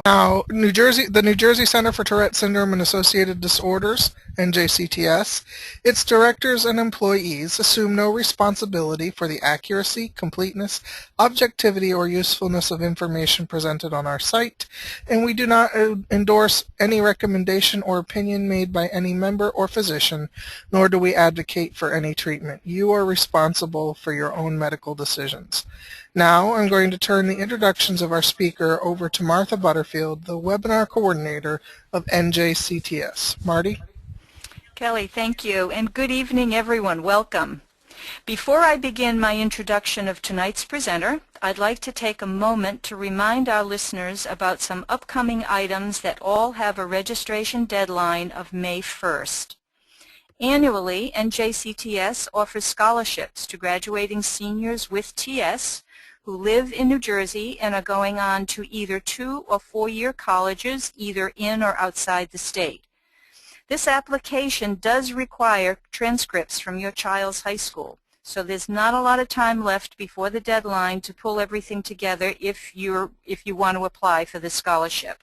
Now, the New Jersey Center for Tourette Syndrome and Associated Disorders, NJCTS, its directors and employees assume no responsibility for the accuracy, completeness, objectivity, or usefulness of information presented on our site, and we do not endorse any recommendation or opinion made by any member or physician, nor do we advocate for any treatment. You are responsible for your own medical decisions. Now I'm going to turn the introductions of our speaker over to Martha Butterfield, the webinar coordinator of NJCTS. Marty? Kelly, thank you, and good evening, everyone. Welcome. Before I begin my introduction of tonight's presenter, I'd like to take a moment to remind our listeners about some upcoming items that all have a registration deadline of May 1st. Annually, NJCTS offers scholarships to graduating seniors with TS who live in New Jersey and are going on to either 2- or 4-year colleges, either in or outside the state. This application does require transcripts from your child's high school, so there's not a lot of time left before the deadline to pull everything together if you want to apply for the scholarship.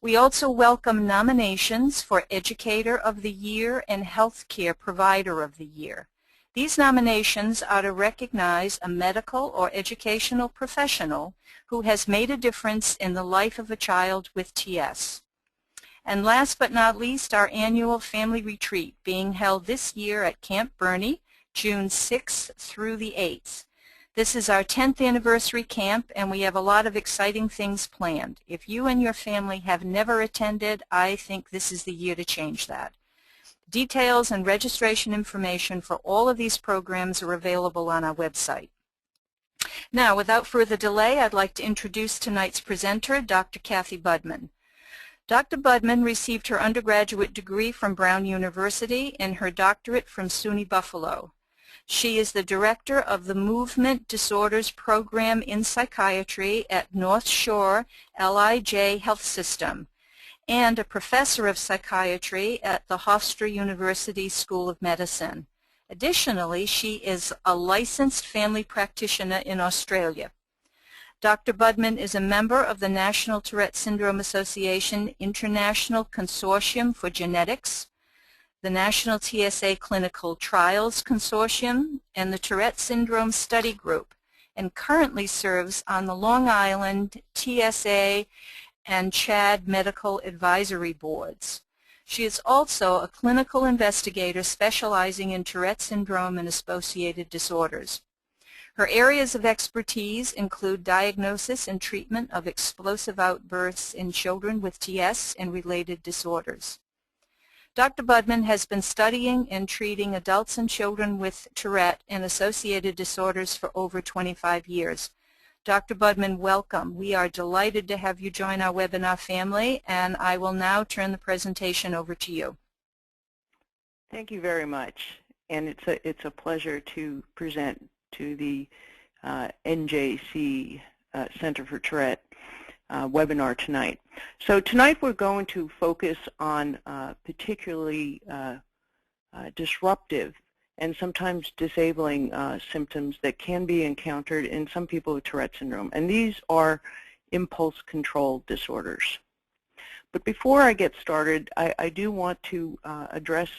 We also welcome nominations for Educator of the Year and Healthcare Provider of the Year. These nominations are to recognize a medical or educational professional who has made a difference in the life of a child with TS. And last but not least, our annual family retreat being held this year at Camp Bernie, June 6th through the 8th. This is our 10th anniversary camp, and we have a lot of exciting things planned. If you and your family have never attended, I think this is the year to change that. Details and registration information for all of these programs are available on our website. Now, without further delay, I'd like to introduce tonight's presenter, Dr. Cathy Budman. Dr. Budman received her undergraduate degree from Brown University and her doctorate from SUNY Buffalo. She is the director of the Movement Disorders Program in Psychiatry at North Shore LIJ Health System, and a professor of psychiatry at the Hofstra University School of Medicine. Additionally, she is a licensed family practitioner in Australia. Dr. Budman is a member of the National Tourette Syndrome Association International Consortium for Genetics, the National TSA Clinical Trials Consortium, and the Tourette Syndrome Study Group, and currently serves on the Long Island TSA and CHAD Medical Advisory Boards. She is also a clinical investigator specializing in Tourette syndrome and associated disorders. Her areas of expertise include diagnosis and treatment of explosive outbursts in children with TS and related disorders. Dr. Budman has been studying and treating adults and children with Tourette and associated disorders for over 25 years. Dr. Budman, welcome. We are delighted to have you join our webinar family, and I will now turn the presentation over to you. Thank you very much, and it's a pleasure to present to the NJC Center for Tourette webinar tonight. So tonight we're going to focus on particularly disruptive and sometimes disabling symptoms that can be encountered in some people with Tourette syndrome, and these are impulse control disorders. But before I get started, I do want to address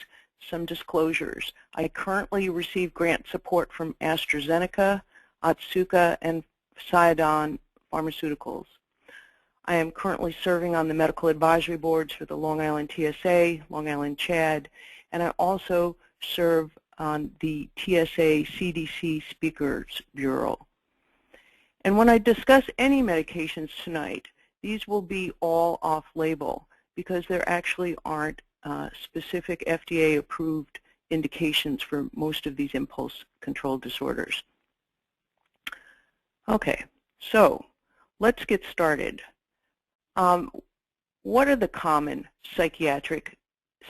some disclosures. I currently receive grant support from AstraZeneca, Otsuka, and Cydon Pharmaceuticals. I am currently serving on the medical advisory boards for the Long Island TSA, Long Island CHAD, and I also serve on the TSA CDC Speakers Bureau. And when I discuss any medications tonight, these will be all off-label because there actually aren't specific FDA-approved indications for most of these impulse control disorders. Okay, so let's get started. What are the common psychiatric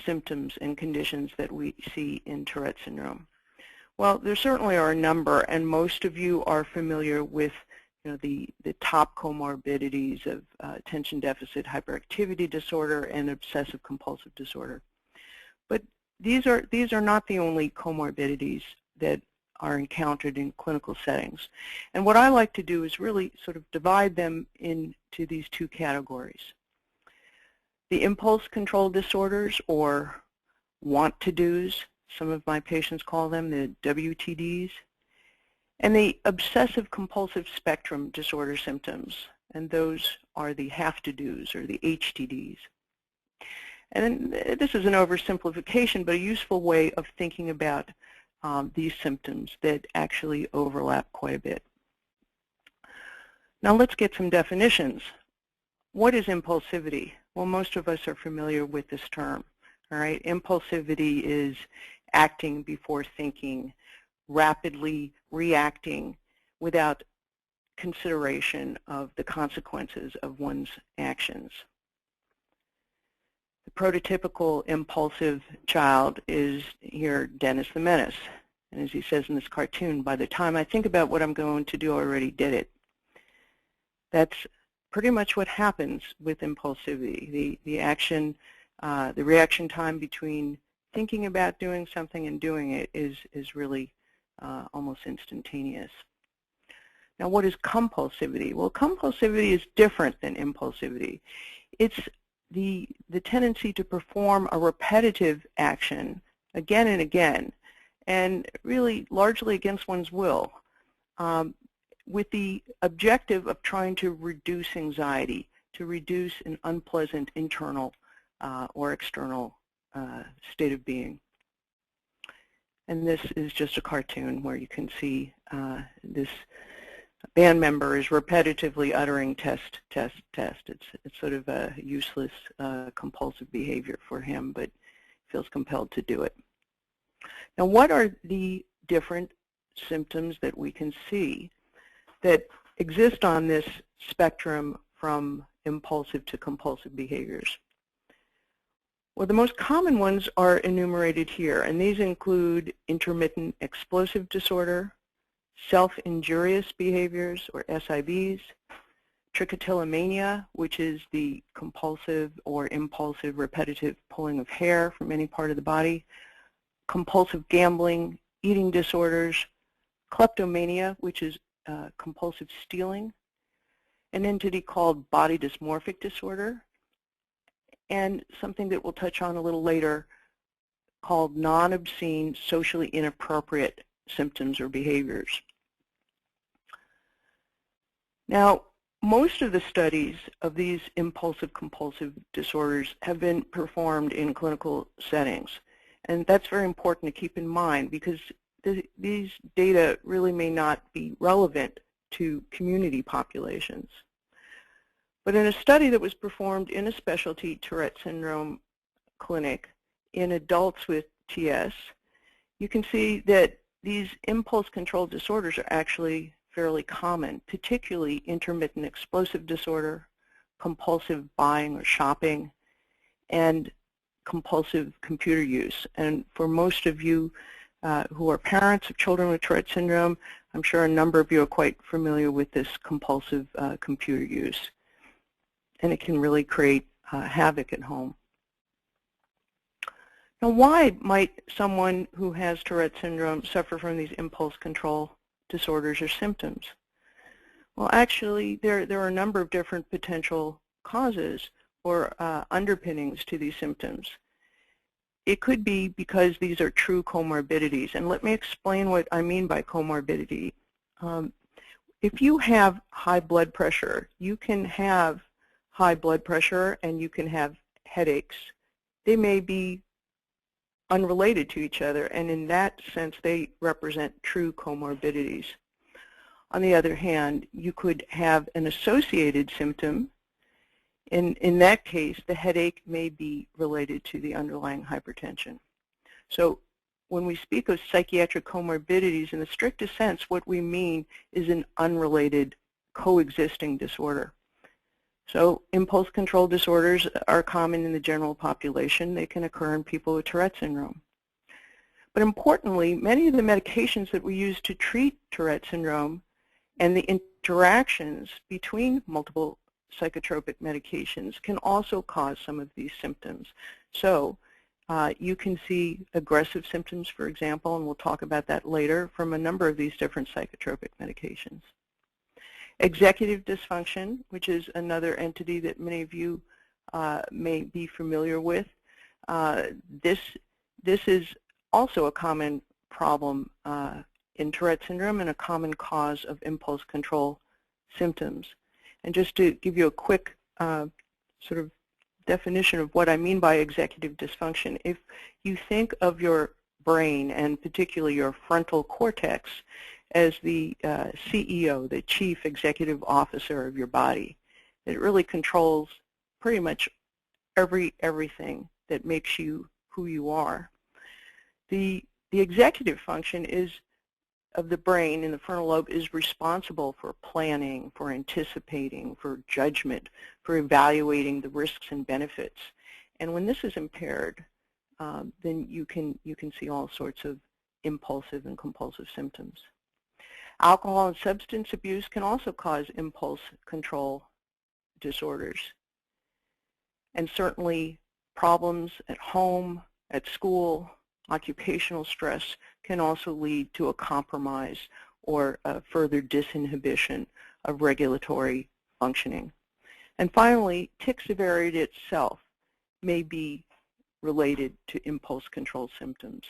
symptoms and conditions that we see in Tourette syndrome? Well, there certainly are a number, and most of you are familiar with the top comorbidities of attention deficit hyperactivity disorder and obsessive compulsive disorder. But these are not the only comorbidities that are encountered in clinical settings. And what I like to do is really sort of divide them into these two categories. The impulse control disorders, or want-to-dos, some of my patients call them the WTDs, and the obsessive compulsive spectrum disorder symptoms, and those are the have-to-dos, or the HTDs. And this is an oversimplification, but a useful way of thinking about these symptoms that actually overlap quite a bit. Now let's get some definitions. What is impulsivity? Well, most of us are familiar with this term. All right, impulsivity is acting before thinking, rapidly reacting without consideration of the consequences of one's actions. The prototypical impulsive child is here Dennis the Menace. And as he says in this cartoon, by the time I think about what I'm going to do, I already did it. That's pretty much what happens with impulsivity. The reaction time between thinking about doing something and doing it is really almost instantaneous. Now, what is compulsivity? Well, compulsivity is different than impulsivity. It's the tendency to perform a repetitive action again and again, and really largely against one's will, with the objective of trying to reduce anxiety, to reduce an unpleasant internal or external state of being. And this is just a cartoon where you can see this band member is repetitively uttering test, test, test. It's sort of a useless compulsive behavior for him, but feels compelled to do it. Now, what are the different symptoms that we can see that exist on this spectrum from impulsive to compulsive behaviors? Well, the most common ones are enumerated here, and these include intermittent explosive disorder, self-injurious behaviors, or SIBs, trichotillomania, which is the compulsive or impulsive repetitive pulling of hair from any part of the body, compulsive gambling, eating disorders, kleptomania, which is compulsive stealing, an entity called body dysmorphic disorder, and something that we'll touch on a little later called non-obscene, socially inappropriate symptoms or behaviors. Now, most of the studies of these impulsive compulsive disorders have been performed in clinical settings, and that's very important to keep in mind because these data really may not be relevant to community populations. But in a study that was performed in a specialty Tourette Syndrome clinic in adults with TS, you can see that these impulse control disorders are actually fairly common, particularly intermittent explosive disorder, compulsive buying or shopping, and compulsive computer use. And for most of you who are parents of children with Tourette Syndrome, I'm sure a number of you are quite familiar with this compulsive computer use. And it can really create havoc at home. Now, why might someone who has Tourette Syndrome suffer from these impulse control disorders or symptoms? Well, actually, there are a number of different potential causes or underpinnings to these symptoms. It could be because these are true comorbidities, and let me explain what I mean by comorbidity. If you have high blood pressure, you can have high blood pressure and you can have headaches. They may be unrelated to each other, and in that sense they represent true comorbidities. On the other hand, you could have an associated symptom. In that case, the headache may be related to the underlying hypertension. So when we speak of psychiatric comorbidities, in the strictest sense, what we mean is an unrelated coexisting disorder. So impulse control disorders are common in the general population. They can occur in people with Tourette syndrome. But importantly, many of the medications that we use to treat Tourette syndrome and the interactions between multiple psychotropic medications can also cause some of these symptoms. So You can see aggressive symptoms, for example, and we'll talk about that later, from a number of these different psychotropic medications. Executive dysfunction, which is another entity that many of you may be familiar with. This is also a common problem in Tourette syndrome and a common cause of impulse control symptoms. And just to give you a quick sort of definition of what I mean by executive dysfunction, if you think of your brain, and particularly your frontal cortex, as the CEO, the chief executive officer of your body, it really controls pretty much everything that makes you who you are. The executive function of the brain in the frontal lobe is responsible for planning, for anticipating, for judgment, for evaluating the risks and benefits. And when this is impaired, then you can see all sorts of impulsive and compulsive symptoms. Alcohol and substance abuse can also cause impulse control disorders. And certainly problems at home, at school, occupational stress can also lead to a compromise or a further disinhibition of regulatory functioning. And finally, tic severity itself may be related to impulse control symptoms.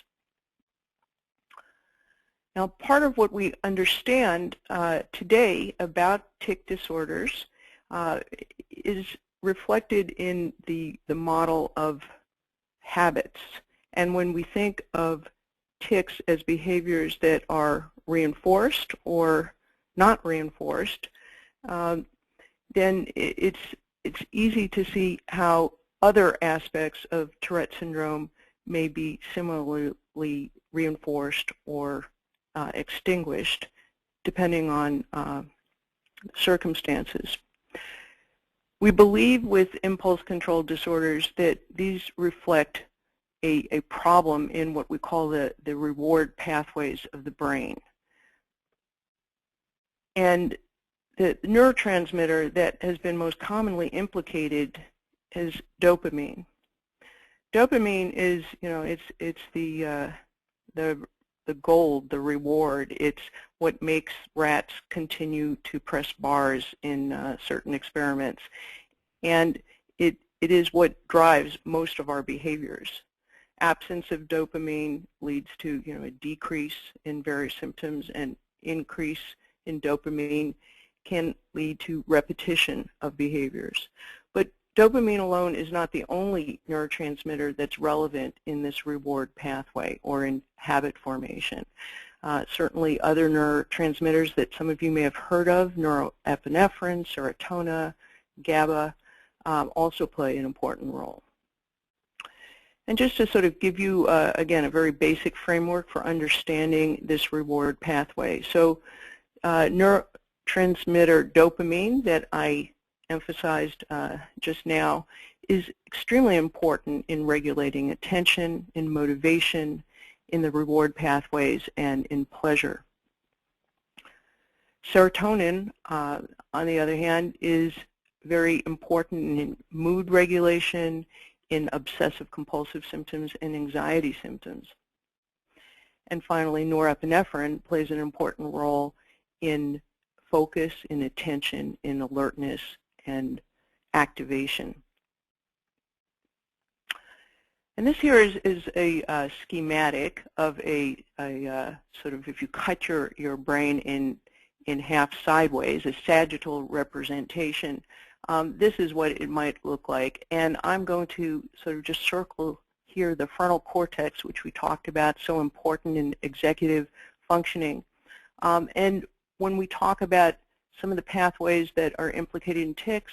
Now, part of what we understand today about tic disorders is reflected in the model of habits. And when we think of tics as behaviors that are reinforced or not reinforced, then it's easy to see how other aspects of Tourette syndrome may be similarly reinforced or extinguished, depending on circumstances. We believe with impulse control disorders that these reflect a problem in what we call the reward pathways of the brain. And the neurotransmitter that has been most commonly implicated is dopamine. Dopamine is, it's the gold, the reward. It's what makes rats continue to press bars in certain experiments. And it is what drives most of our behaviors. Absence of dopamine leads to a decrease in various symptoms, and increase in dopamine can lead to repetition of behaviors. But dopamine alone is not the only neurotransmitter that's relevant in this reward pathway or in habit formation. Certainly other neurotransmitters that some of you may have heard of, norepinephrine, serotonin, GABA, also play an important role. And just to sort of give you, again, a very basic framework for understanding this reward pathway. So neurotransmitter dopamine that I emphasized just now is extremely important in regulating attention, in motivation, in the reward pathways, and in pleasure. Serotonin, on the other hand, is very important in mood regulation, in obsessive compulsive symptoms, and anxiety symptoms. And finally, norepinephrine plays an important role in focus, in attention, in alertness, and activation. And this here is a schematic of a sort of, if you cut your brain in half sideways, a sagittal representation. This is what it might look like. And I'm going to sort of just circle here the frontal cortex, which we talked about, so important in executive functioning. And when we talk about some of the pathways that are implicated in tics,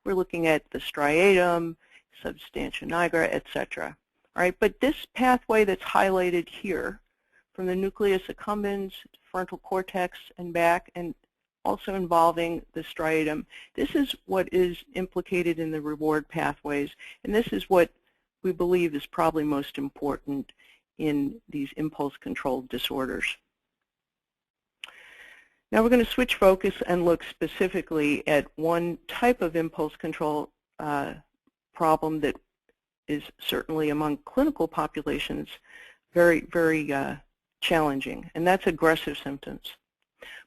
we're looking at the striatum, substantia nigra, etc. All right, but this pathway that's highlighted here, from the nucleus accumbens, frontal cortex, and back, and also involving the striatum, this is what is implicated in the reward pathways, and this is what we believe is probably most important in these impulse control disorders. Now we're going to switch focus and look specifically at one type of impulse control problem that is certainly among clinical populations very, very challenging, and that's aggressive symptoms.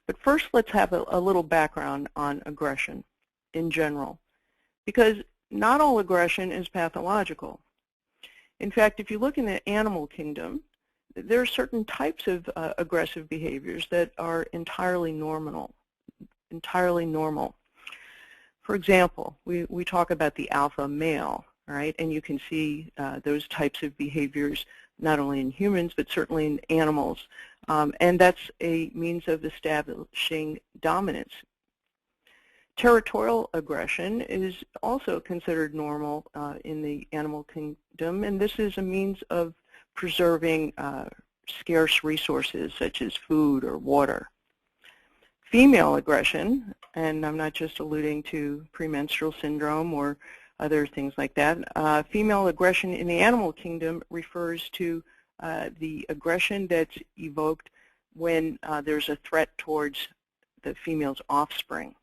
But first, let's have a little background on aggression in general, because not all aggression is pathological. In fact, if you look in the animal kingdom, there are certain types of aggressive behaviors that are entirely normal. For example, we talk about the alpha male, right? And you can see those types of behaviors not only in humans, but certainly in animals. And that's a means of establishing dominance. Territorial aggression is also considered normal in the animal kingdom, and this is a means of preserving scarce resources such as food or water. Female aggression, and I'm not just alluding to premenstrual syndrome or other things like that. Female aggression in the animal kingdom refers to the aggression that's evoked when there's a threat towards the female's offspring.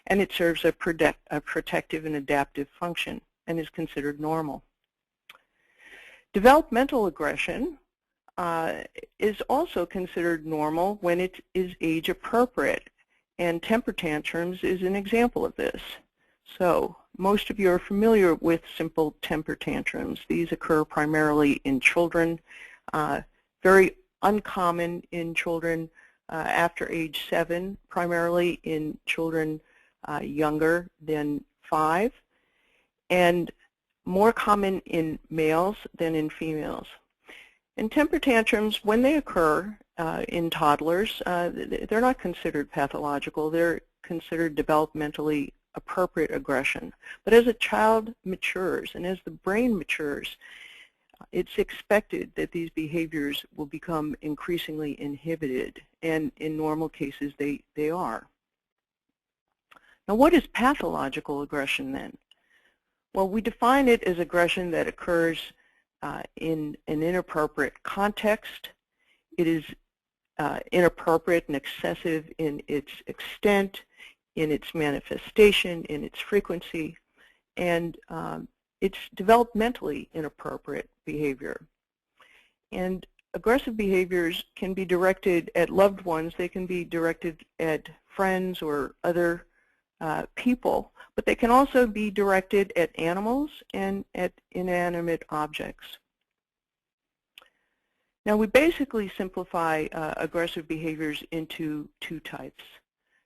And it serves a protective and adaptive function and is considered normal. Developmental aggression is also considered normal when it is age appropriate, and temper tantrums is an example of this. So most of you are familiar with simple temper tantrums. These occur primarily in children, very uncommon in children after age 7, primarily in children younger than 5, and more common in males than in females. And temper tantrums, when they occur in toddlers, they're not considered pathological. They're considered developmentally appropriate aggression. But as a child matures and as the brain matures, it's expected that these behaviors will become increasingly inhibited, and in normal cases they are. Now, what is pathological aggression then? Well, we define it as aggression that occurs in an inappropriate context. It is inappropriate and excessive in its extent, in its manifestation, in its frequency, and it's developmentally inappropriate behavior. And aggressive behaviors can be directed at loved ones. They can be directed at friends or other people, but they can also be directed at animals and at inanimate objects. Now, we basically simplify aggressive behaviors into 2 types,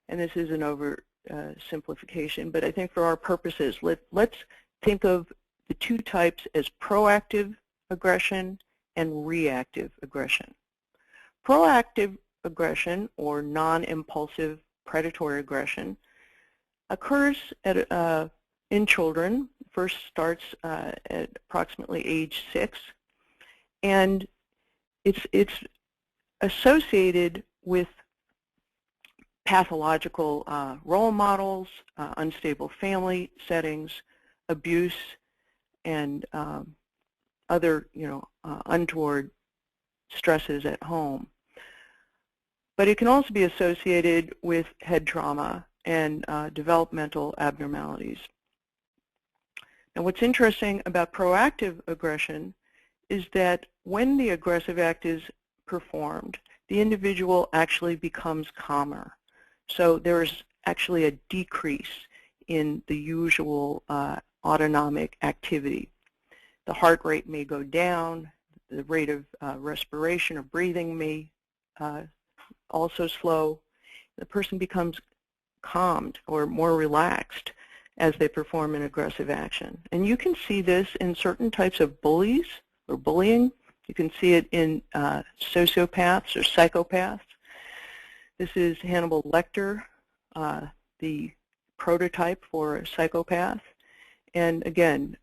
and this is an oversimplification, but I think for our purposes, let's think of the 2 types as proactive aggression and reactive aggression. Proactive aggression, or non-impulsive predatory aggression, occurs in children. First starts at approximately age 6, and it's associated with pathological role models, unstable family settings, abuse, and other untoward stresses at home. But it can also be associated with head trauma and developmental abnormalities. Now, what's interesting about proactive aggression is that when the aggressive act is performed, the individual actually becomes calmer. So there is actually a decrease in the usual autonomic activity. The heart rate may go down, the rate of respiration or breathing may also slow. The person becomes calmed or more relaxed as they perform an aggressive action. And you can see this in certain types of bullies or bullying. You can see it in sociopaths or psychopaths. This is Hannibal Lecter, the prototype for a psychopath. And again,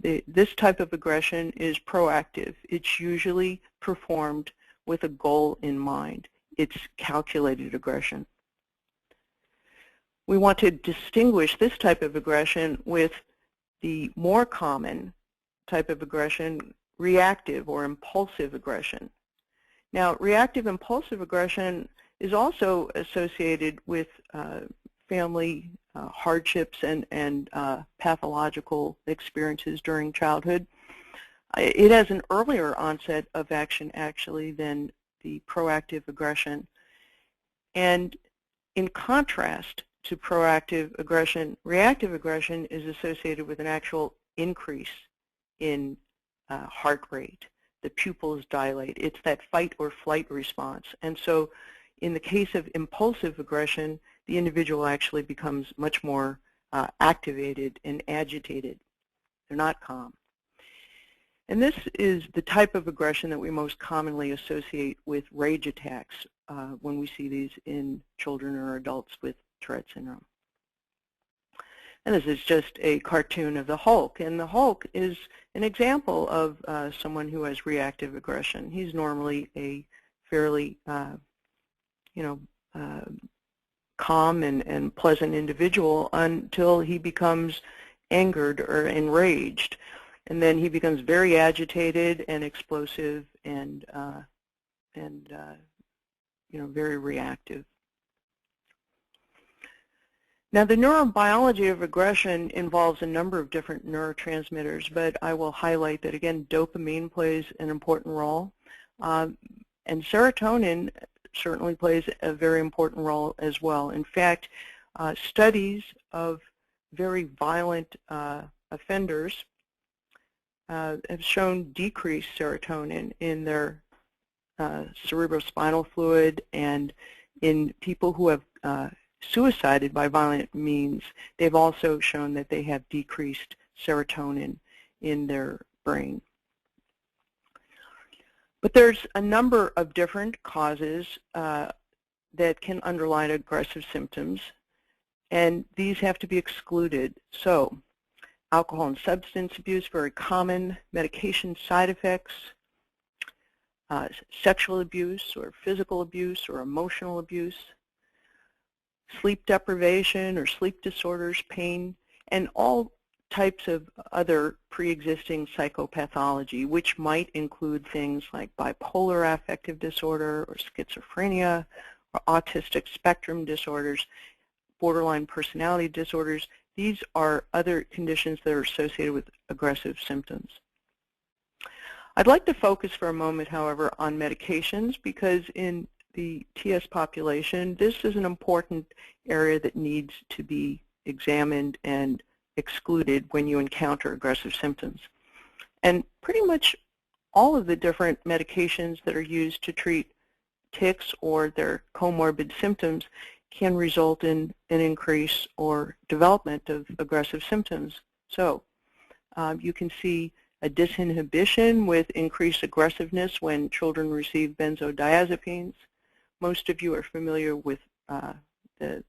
this type of aggression is proactive. It's usually performed with a goal in mind. It's calculated aggression. We want to distinguish this type of aggression with the more common type of aggression, reactive or impulsive aggression. Now, reactive impulsive aggression is also associated with family hardships and pathological experiences during childhood. It has an earlier onset of action, actually, than the proactive aggression. And in contrast to proactive aggression, reactive aggression is associated with an actual increase in heart rate. The pupils dilate. It's that fight or flight response. And so in the case of impulsive aggression, the individual actually becomes much more activated and agitated. They're not calm. And this is the type of aggression that we most commonly associate with rage attacks when we see these in children or adults with Tourette syndrome. And this is just a cartoon of the Hulk. And the Hulk is an example of someone who has reactive aggression. He's normally a fairly, calm and pleasant individual until he becomes angered or enraged. And then he becomes very agitated and explosive and very reactive. Now, the neurobiology of aggression involves a number of different neurotransmitters, but I will highlight that, again, dopamine plays an important role, and serotonin certainly plays a very important role as well. In fact, studies of very violent offenders have shown decreased serotonin in their cerebrospinal fluid, and in people who have suicided by violent means, they've also shown that they have decreased serotonin in their brain. But there's a number of different causes that can underlie aggressive symptoms, and these have to be excluded. So, alcohol and substance abuse, very common, medication side effects, sexual abuse or physical abuse or emotional abuse, sleep deprivation or sleep disorders, pain, and all types of other pre-existing psychopathology, which might include things like bipolar affective disorder or schizophrenia or autistic spectrum disorders, borderline personality disorders. These are other conditions that are associated with aggressive symptoms. I'd like to focus for a moment, however, on medications, because in the TS population, this is an important area that needs to be examined and excluded when you encounter aggressive symptoms. And pretty much all of the different medications that are used to treat tics or their comorbid symptoms can result in an increase or development of aggressive symptoms. So you can see a disinhibition with increased aggressiveness when children receive benzodiazepines. Most of you are familiar with the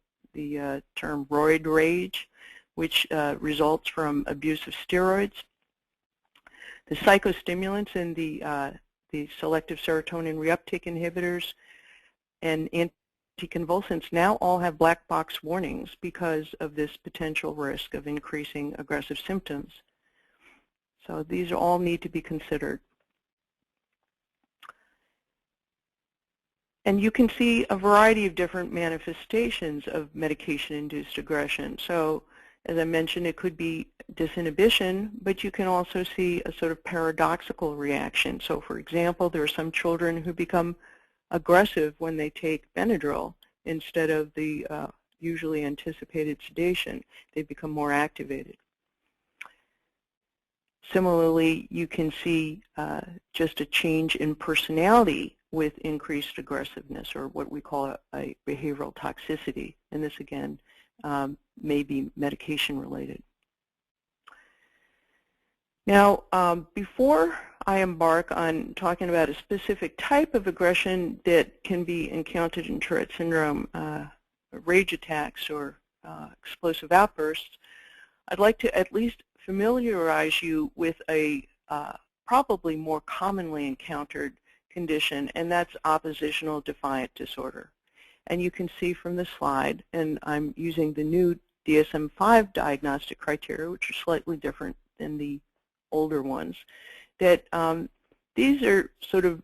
term roid rage, which results from abuse of steroids. The psychostimulants and the selective serotonin reuptake inhibitors and anticonvulsants now all have black box warnings because of this potential risk of increasing aggressive symptoms. So these all need to be considered. And you can see a variety of different manifestations of medication-induced aggression. So, as I mentioned, it could be disinhibition, but you can also see a sort of paradoxical reaction. So, for example, there are some children who become aggressive when they take Benadryl instead of the usually anticipated sedation. They become more activated. Similarly, you can see just a change in personality with increased aggressiveness, or what we call a behavioral toxicity. And this, again, may be medication related. Now, before I embark on talking about a specific type of aggression that can be encountered in Tourette syndrome, rage attacks or explosive outbursts, I'd like to at least familiarize you with a probably more commonly encountered condition, and that's oppositional defiant disorder. And you can see from the slide, and I'm using the new DSM-5 diagnostic criteria, which are slightly different than the older ones, that these are sort of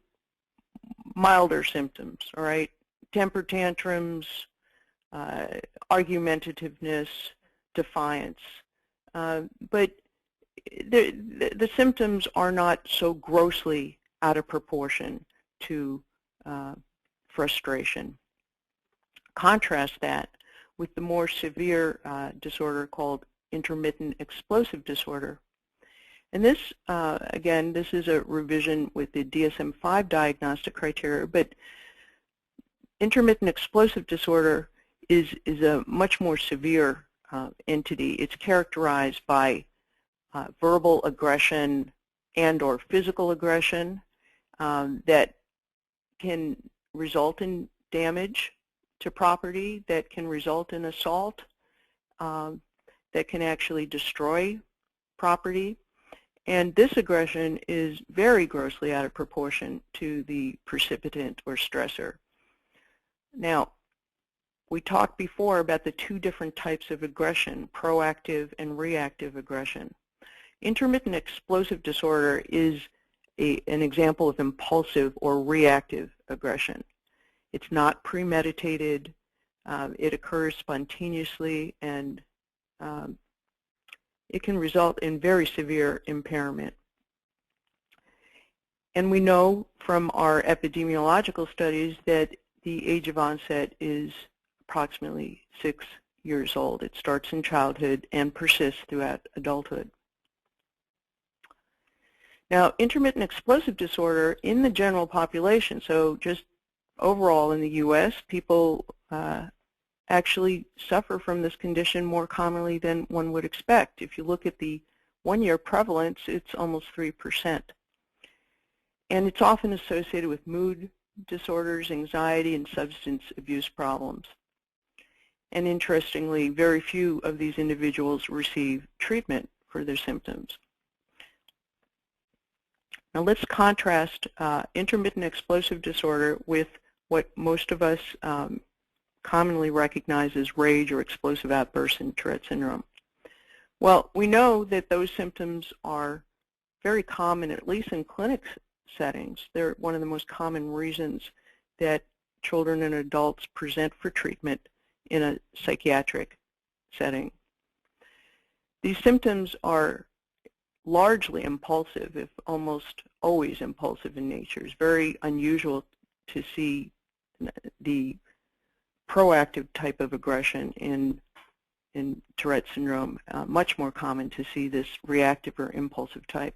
milder symptoms, all right? Temper tantrums, argumentativeness, defiance. But the symptoms are not so grossly out of proportion to frustration. Contrast that with the more severe disorder called intermittent explosive disorder. And this, again, this is a revision with the DSM-5 diagnostic criteria, but intermittent explosive disorder is a much more severe entity. It's characterized by verbal aggression and or physical aggression that can result in damage to property, that can result in assault, that can actually destroy property. And this aggression is very grossly out of proportion to the precipitant or stressor. Now, we talked before about the two different types of aggression, proactive and reactive aggression. Intermittent explosive disorder is an example of impulsive or reactive aggression. It's not premeditated, it occurs spontaneously, and it can result in very severe impairment. And we know from our epidemiological studies that the age of onset is approximately 6 years old. It starts in childhood and persists throughout adulthood. Now, intermittent explosive disorder in the general population, so just overall in the U.S., people actually suffer from this condition more commonly than one would expect. If you look at the one-year prevalence, it's almost 3%. And it's often associated with mood disorders, anxiety, and substance abuse problems. And interestingly, very few of these individuals receive treatment for their symptoms. Now let's contrast intermittent explosive disorder with what most of us commonly recognize as rage or explosive outbursts in Tourette syndrome. Well, we know that those symptoms are very common, at least in clinic settings. They're one of the most common reasons that children and adults present for treatment in a psychiatric setting. These symptoms are largely impulsive, if almost always impulsive in nature. It's very unusual to see the proactive type of aggression in Tourette syndrome. Much more common to see this reactive or impulsive type.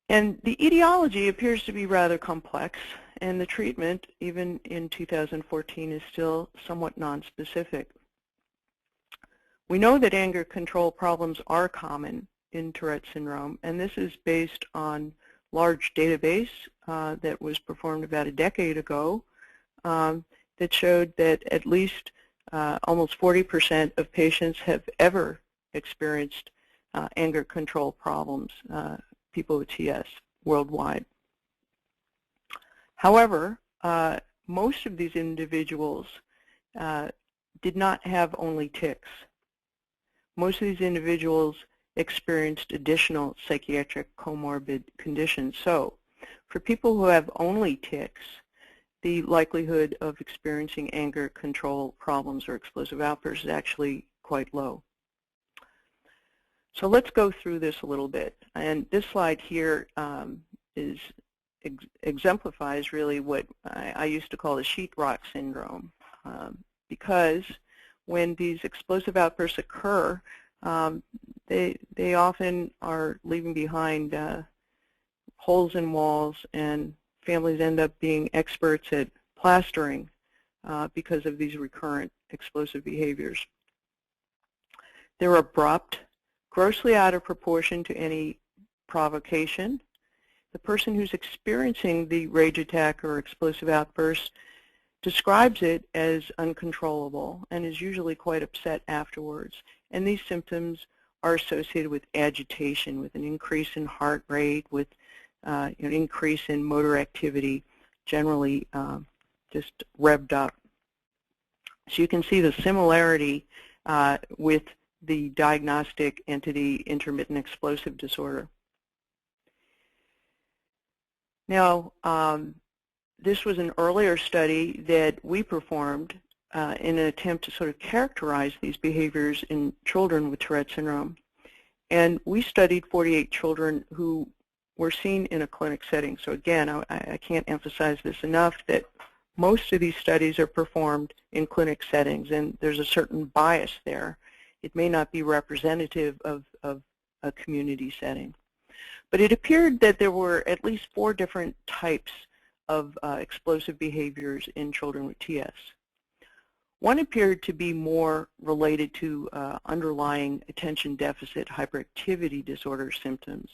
And the etiology appears to be rather complex, and the treatment, even in 2014, is still somewhat nonspecific. We know that anger control problems are common in Tourette syndrome, and this is based on large database that was performed about a decade ago that showed that at least almost 40% of patients have ever experienced anger control problems, people with TS worldwide. However, most of these individuals did not have only tics. Most of these individuals experienced additional psychiatric comorbid conditions. So for people who have only tics, the likelihood of experiencing anger control problems or explosive outbursts is actually quite low. So let's go through this a little bit. And this slide here exemplifies really what I used to call the sheetrock syndrome, because when these explosive outbursts occur, they often are leaving behind holes in walls, and families end up being experts at plastering because of these recurrent explosive behaviors. They're abrupt, grossly out of proportion to any provocation. The person who's experiencing the rage attack or explosive outburst describes it as uncontrollable and is usually quite upset afterwards. And these symptoms are associated with agitation, with an increase in heart rate, with an increase in motor activity, generally just revved up. So you can see the similarity with the diagnostic entity intermittent explosive disorder. Now, this was an earlier study that we performed in an attempt to sort of characterize these behaviors in children with Tourette syndrome. And we studied 48 children who were seen in a clinic setting. So again, I can't emphasize this enough, that most of these studies are performed in clinic settings, and there's a certain bias there. It may not be representative of a community setting. But it appeared that there were at least 4 different types of explosive behaviors in children with TS. One appeared to be more related to underlying attention deficit hyperactivity disorder symptoms.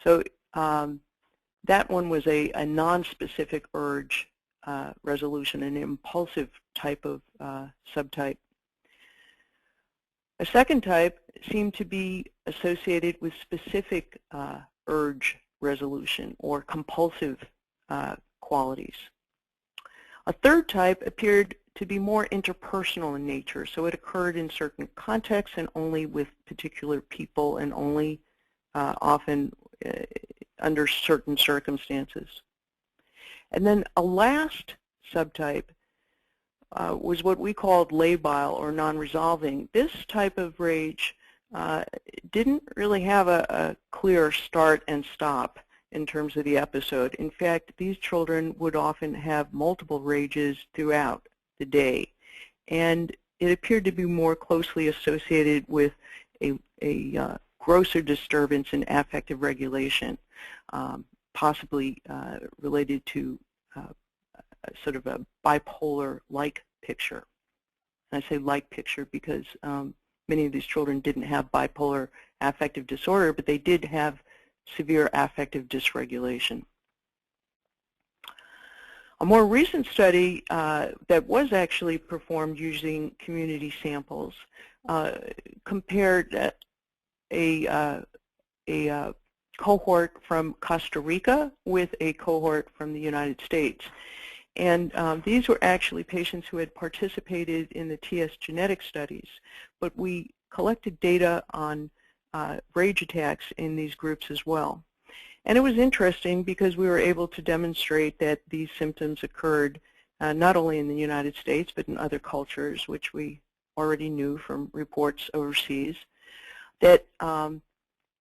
So that one was a non-specific urge resolution, an impulsive type of subtype. A second type seemed to be associated with specific urge resolution or compulsive qualities. A third type appeared to be more interpersonal in nature, so it occurred in certain contexts and only with particular people and only often under certain circumstances. And then a last subtype was what we called labile or non-resolving. This type of rage didn't really have a clear start and stop in terms of the episode. In fact, these children would often have multiple rages throughout the day, and it appeared to be more closely associated with a grosser disturbance in affective regulation, possibly related to sort of a bipolar-like picture. And I say like picture because many of these children didn't have bipolar affective disorder, but they did have severe affective dysregulation. A more recent study that was actually performed using community samples compared a cohort from Costa Rica with a cohort from the United States. And these were actually patients who had participated in the TS genetic studies, but we collected data on rage attacks in these groups as well. And it was interesting because we were able to demonstrate that these symptoms occurred not only in the United States but in other cultures, which we already knew from reports overseas, that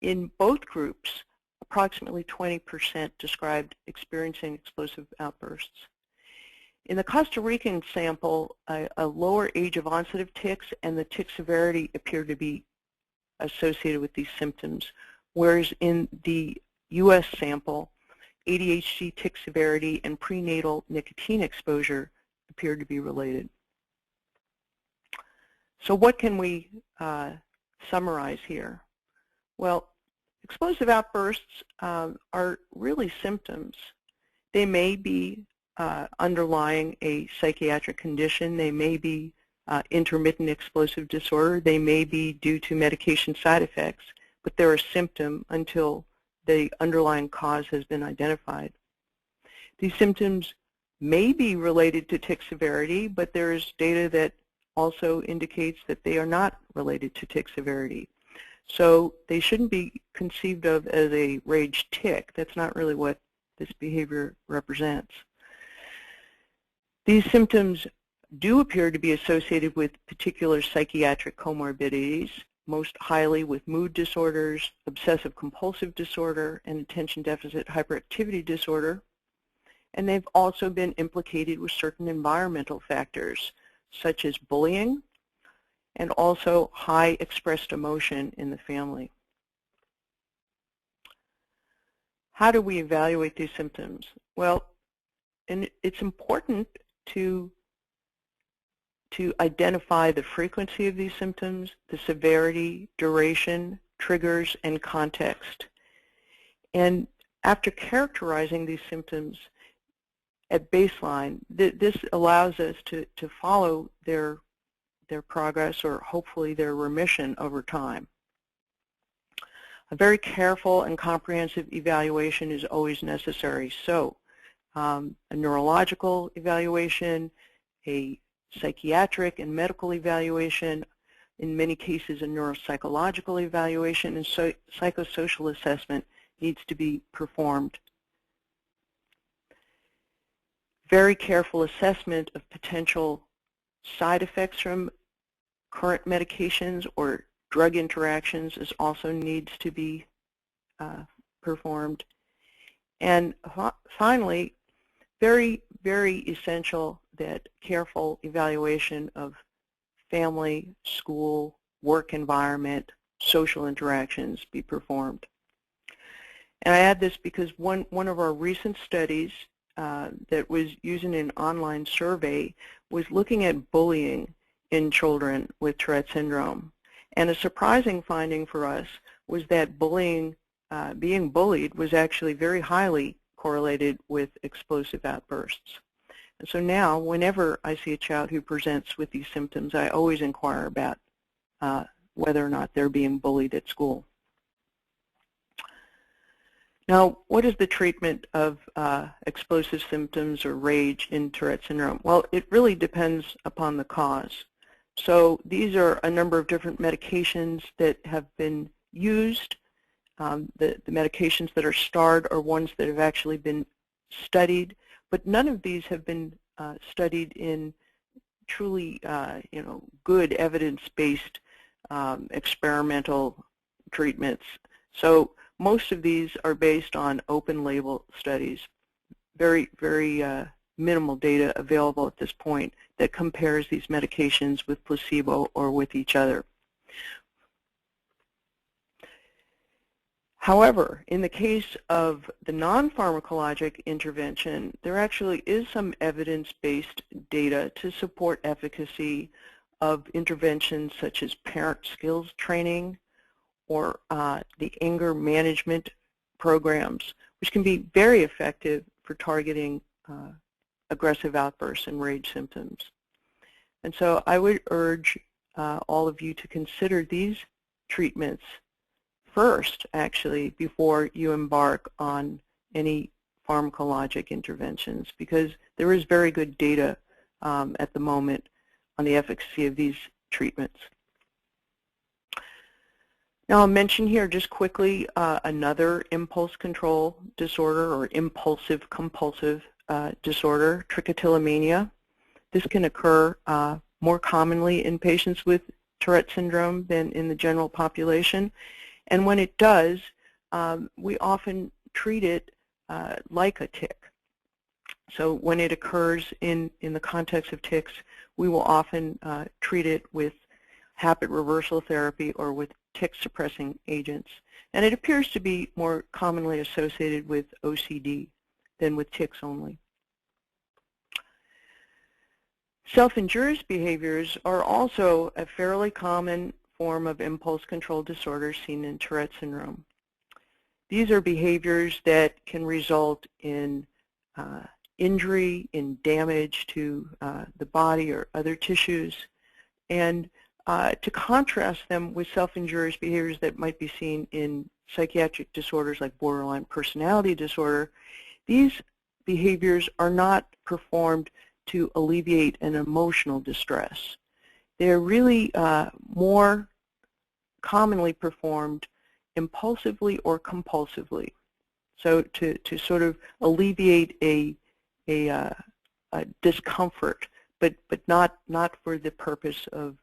in both groups, approximately 20% described experiencing explosive outbursts. In the Costa Rican sample, a lower age of onset of tics and the tic severity appeared to be associated with these symptoms, whereas in the U.S. sample, ADHD, tic severity, and prenatal nicotine exposure appeared to be related. So what can we summarize here? Well, explosive outbursts are really symptoms. They may be underlying a psychiatric condition. They may be intermittent explosive disorder. They may be due to medication side effects, but they're a symptom until the underlying cause has been identified. These symptoms may be related to tic severity, but there is data that also indicates that they are not related to tic severity. So they shouldn't be conceived of as a rage tic. That's not really what this behavior represents. These symptoms do appear to be associated with particular psychiatric comorbidities, most highly with mood disorders, obsessive-compulsive disorder, and attention deficit hyperactivity disorder. And they've also been implicated with certain environmental factors, such as bullying, and also high expressed emotion in the family. How do we evaluate these symptoms? Well, and it's important to identify the frequency of these symptoms, the severity, duration, triggers, and context. And after characterizing these symptoms at baseline, this allows us to follow their progress or hopefully their remission over time. A very careful and comprehensive evaluation is always necessary. So a neurological evaluation, a psychiatric and medical evaluation, in many cases a neuropsychological evaluation, and psychosocial assessment needs to be performed. Very careful assessment of potential Side effects from current medications or drug interactions is also needs to be performed. And finally, very, very essential that careful evaluation of family, school, work environment, social interactions be performed. And I add this because one of our recent studies that was using an online survey was looking at bullying in children with Tourette syndrome. And a surprising finding for us was that bullying, being bullied, was actually very highly correlated with explosive outbursts. And so now, whenever I see a child who presents with these symptoms, I always inquire about whether or not they're being bullied at school. Now, what is the treatment of explosive symptoms or rage in Tourette syndrome? Well, it really depends upon the cause. So these are a number of different medications that have been used. The medications that are starred are ones that have actually been studied, but none of these have been studied in truly good evidence-based experimental treatments. So most of these are based on open-label studies. Very, very minimal data available at this point that compares these medications with placebo or with each other. However, in the case of the non-pharmacologic intervention, there actually is some evidence-based data to support efficacy of interventions such as parent skills training or the anger management programs, which can be very effective for targeting aggressive outbursts and rage symptoms. And so I would urge all of you to consider these treatments first, actually, before you embark on any pharmacologic interventions, because there is very good data at the moment on the efficacy of these treatments. Now I'll mention here just quickly another impulse control disorder or impulsive compulsive disorder, trichotillomania. This can occur more commonly in patients with Tourette syndrome than in the general population. And when it does, we often treat it like a tic. So when it occurs in the context of tics, we will often treat it with habit reversal therapy or with tic-suppressing agents. And it appears to be more commonly associated with OCD than with tics only. Self-injurious behaviors are also a fairly common form of impulse control disorder seen in Tourette syndrome. These are behaviors that can result in injury, in damage to the body or other tissues. And to contrast them with self-injurious behaviors that might be seen in psychiatric disorders like borderline personality disorder, these behaviors are not performed to alleviate an emotional distress. They're really more commonly performed impulsively or compulsively. So to sort of alleviate a discomfort, but not for the purpose of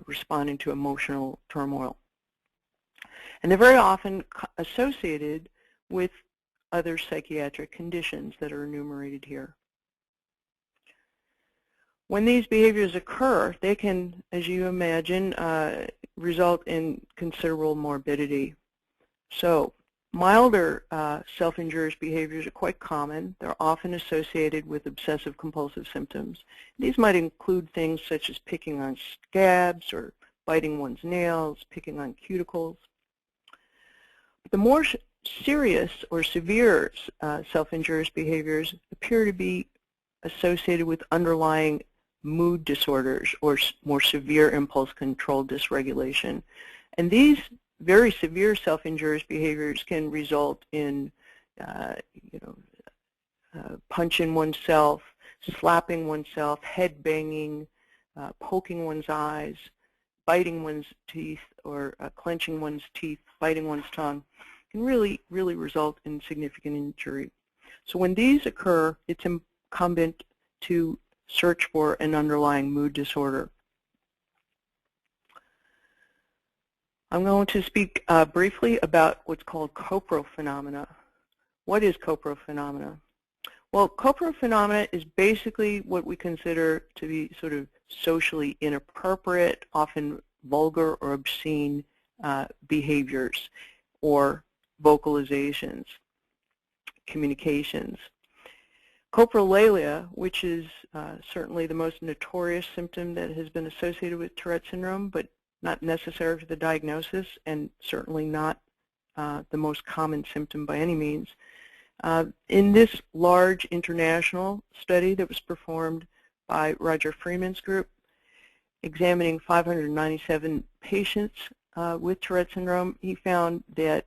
responding to emotional turmoil. And they're very often associated with other psychiatric conditions that are enumerated here. When these behaviors occur, they can, as you imagine, result in considerable morbidity. So milder self-injurious behaviors are quite common. They're often associated with obsessive-compulsive symptoms. These might include things such as picking on scabs or biting one's nails, picking on cuticles. The more serious or severe self-injurious behaviors appear to be associated with underlying mood disorders or more severe impulse control dysregulation. And these very severe self-injurious behaviors can result in punching oneself, slapping oneself, head banging, poking one's eyes, biting one's teeth, or clenching one's teeth, biting one's tongue, can really result in significant injury. So when these occur, it's incumbent to search for an underlying mood disorder. I'm going to speak briefly about what's called coprophenomena. What is coprophenomena? Well, coprophenomena is basically what we consider to be sort of socially inappropriate, often vulgar or obscene behaviors or vocalizations, communications. Coprolalia, which is certainly the most notorious symptom that has been associated with Tourette syndrome, but not necessary for the diagnosis, and certainly not the most common symptom by any means. In this large international study that was performed by Roger Freeman's group, examining 597 patients with Tourette syndrome, he found that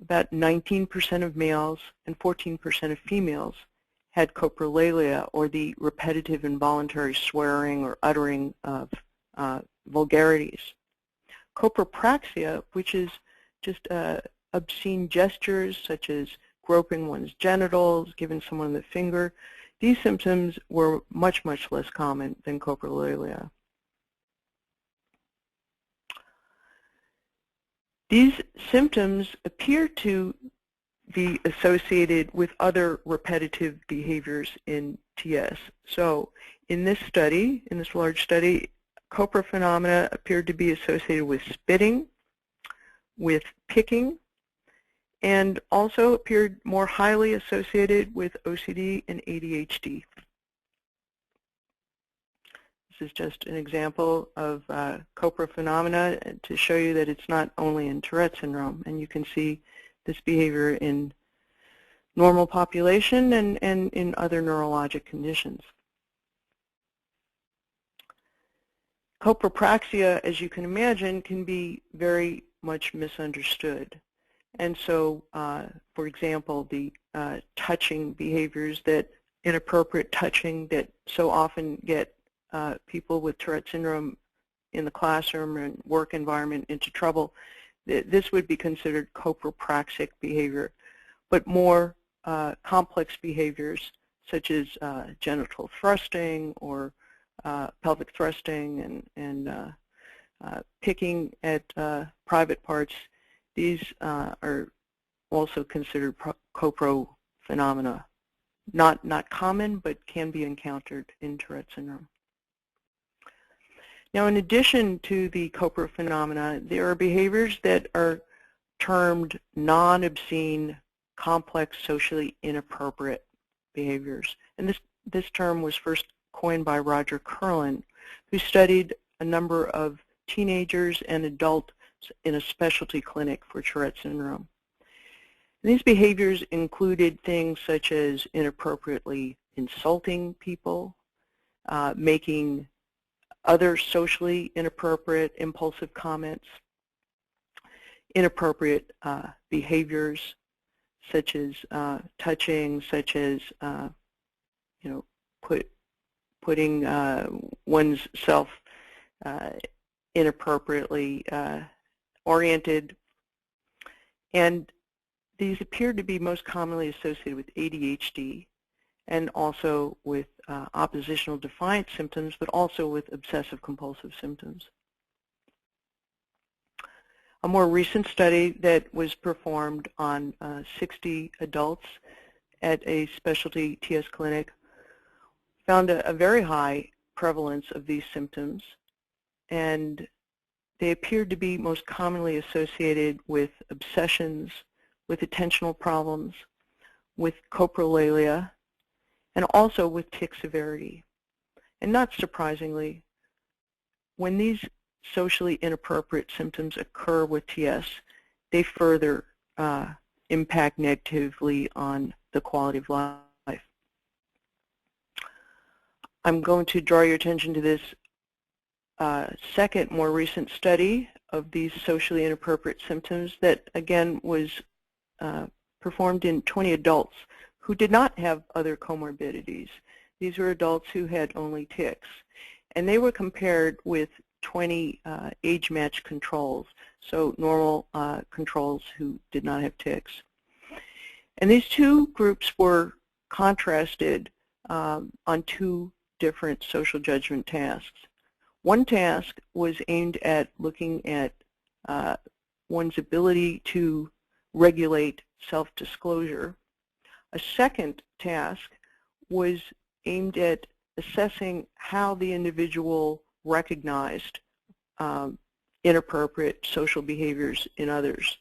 about 19% of males and 14% of females had coprolalia, or the repetitive involuntary swearing or uttering of vulgarities. Copropraxia, which is just obscene gestures such as groping one's genitals, giving someone the finger, these symptoms were much, much less common than coprolalia. These symptoms appear to be associated with other repetitive behaviors in TS. So in this study, in this large study, coprophenomena appeared to be associated with spitting, with picking, and also appeared more highly associated with OCD and ADHD. This is just an example of coprophenomena to show you that it's not only in Tourette syndrome, and you can see this behavior in normal population and in other neurologic conditions. Copropraxia, as you can imagine, can be very much misunderstood. And so, for example, the touching behaviors, that inappropriate touching that so often get people with Tourette syndrome in the classroom and work environment into trouble, this would be considered copropraxic behavior. But more complex behaviors such as genital thrusting or pelvic thrusting and picking at private parts, these are also considered coprophenomena. Not common, but can be encountered in Tourette syndrome. Now, in addition to the coprophenomena, there are behaviors that are termed non-obscene, complex, socially inappropriate behaviors. And this term was first coined by Roger Curlin, who studied a number of teenagers and adults in a specialty clinic for Tourette syndrome. And these behaviors included things such as inappropriately insulting people, making other socially inappropriate, impulsive comments, inappropriate behaviors such as touching, such as putting one's self inappropriately oriented. And these appear to be most commonly associated with ADHD and also with oppositional defiant symptoms, but also with obsessive compulsive symptoms. A more recent study that was performed on 60 adults at a specialty TS clinic found a very high prevalence of these symptoms, and they appeared to be most commonly associated with obsessions, with attentional problems, with coprolalia, and also with tic severity. And not surprisingly, when these socially inappropriate symptoms occur with TS, they further impact negatively on the quality of life. I'm going to draw your attention to this second, more recent study of these socially inappropriate symptoms that, again, was performed in 20 adults who did not have other comorbidities. These were adults who had only tics. And they were compared with 20 age-matched controls, so normal controls who did not have tics. And these two groups were contrasted on two different social judgment tasks. One task was aimed at looking at one's ability to regulate self-disclosure. A second task was aimed at assessing how the individual recognized inappropriate social behaviors in others.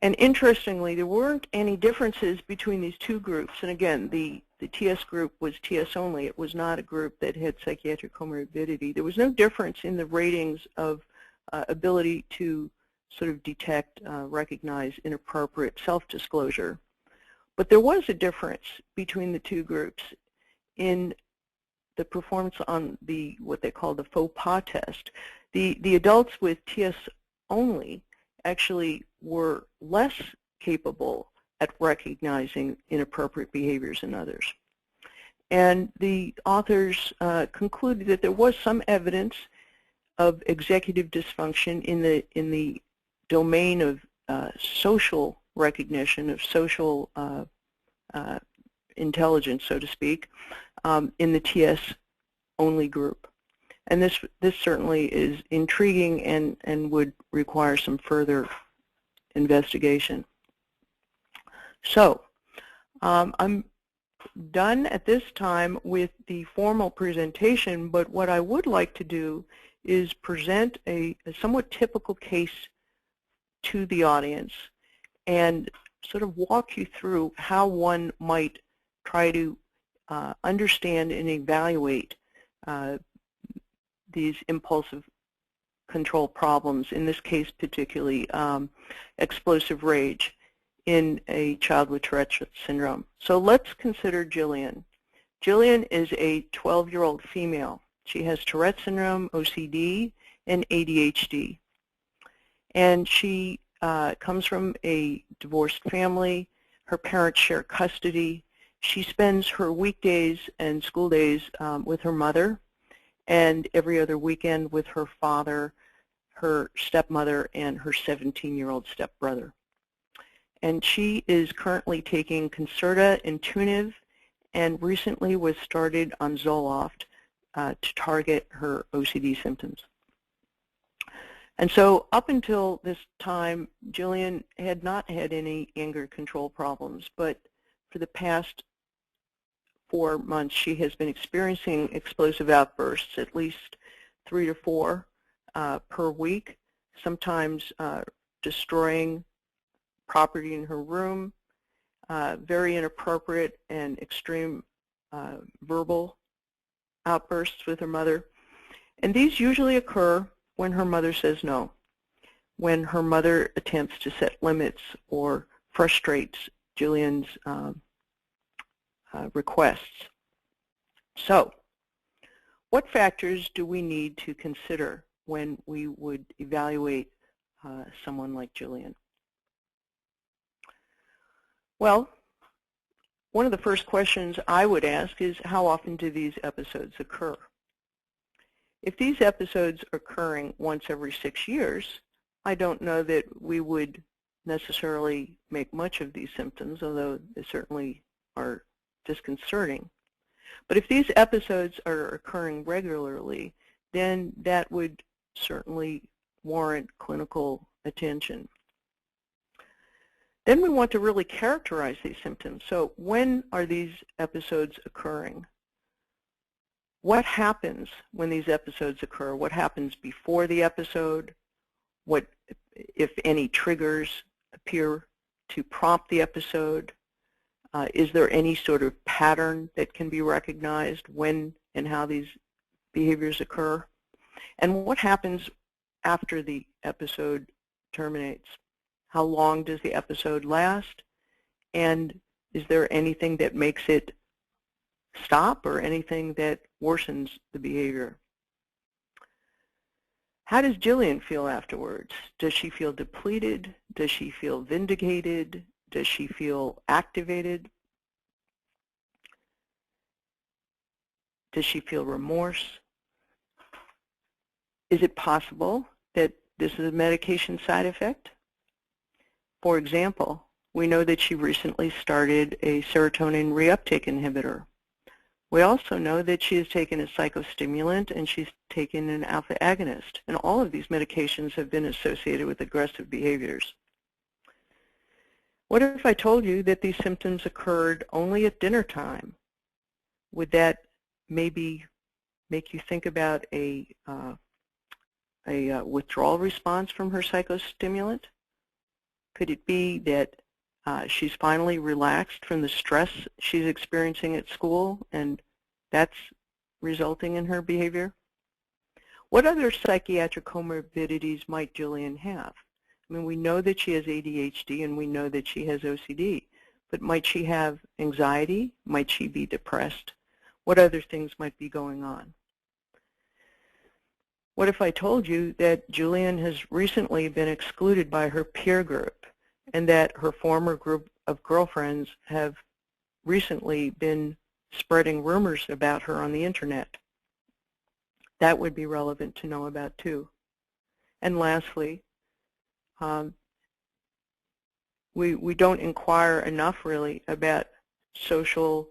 And interestingly, there weren't any differences between these two groups. And again, the TS group was TS only. It was not a group that had psychiatric comorbidity. There was no difference in the ratings of ability to sort of detect, recognize inappropriate self-disclosure. But there was a difference between the two groups in the performance on the what they call the faux pas test. The adults with TS only actually were less capable at recognizing inappropriate behaviors in others. And the authors concluded that there was some evidence of executive dysfunction in the domain of social recognition, of social intelligence, so to speak, in the TS only group. And this certainly is intriguing and would require some further investigation. So I'm done at this time with the formal presentation, but what I would like to do is present a somewhat typical case to the audience and sort of walk you through how one might try to understand and evaluate these impulsive control problems, in this case particularly explosive rage in a child with Tourette syndrome. So let's consider Jillian. Jillian is a 12-year-old female. She has Tourette syndrome, OCD, and ADHD. And she comes from a divorced family. Her parents share custody. She spends her weekdays and school days with her mother, and every other weekend with her father, her stepmother, and her 17-year-old stepbrother. And she is currently taking Concerta and Tuniv, and recently was started on Zoloft to target her OCD symptoms. And so up until this time, Jillian had not had any anger control problems, but for the past 4 months, she has been experiencing explosive outbursts, at least 3 to 4 per week, sometimes destroying property in her room, very inappropriate and extreme verbal outbursts with her mother. And these usually occur when her mother says no, when her mother attempts to set limits or frustrates Jillian's requests. So, what factors do we need to consider when we would evaluate someone like Jillian? Well, one of the first questions I would ask is, how often do these episodes occur? If these episodes are occurring once every 6 years, I don't know that we would necessarily make much of these symptoms, although they certainly are disconcerting. But if these episodes are occurring regularly, then that would certainly warrant clinical attention. Then we want to really characterize these symptoms. So when are these episodes occurring? What happens when these episodes occur? What happens before the episode? What, if any, triggers appear to prompt the episode? Is there any sort of pattern that can be recognized when and how these behaviors occur? And what happens after the episode terminates? How long does the episode last? And is there anything that makes it stop or anything that worsens the behavior? How does Jillian feel afterwards? Does she feel depleted? Does she feel vindicated? Does she feel activated? Does she feel remorse? Is it possible that this is a medication side effect? For example, we know that she recently started a serotonin reuptake inhibitor. We also know that she has taken a psychostimulant and she's taken an alpha agonist, and all of these medications have been associated with aggressive behaviors. What if I told you that these symptoms occurred only at dinner time? Would that maybe make you think about a withdrawal response from her psychostimulant? Could it be that she's finally relaxed from the stress she's experiencing at school, and that's resulting in her behavior? What other psychiatric comorbidities might Julian have? I mean, we know that she has ADHD and we know that she has OCD, but might she have anxiety? Might she be depressed? What other things might be going on? What if I told you that Julian has recently been excluded by her peer group and that her former group of girlfriends have recently been spreading rumors about her on the internet? That would be relevant to know about too. And lastly, we don't inquire enough really about social,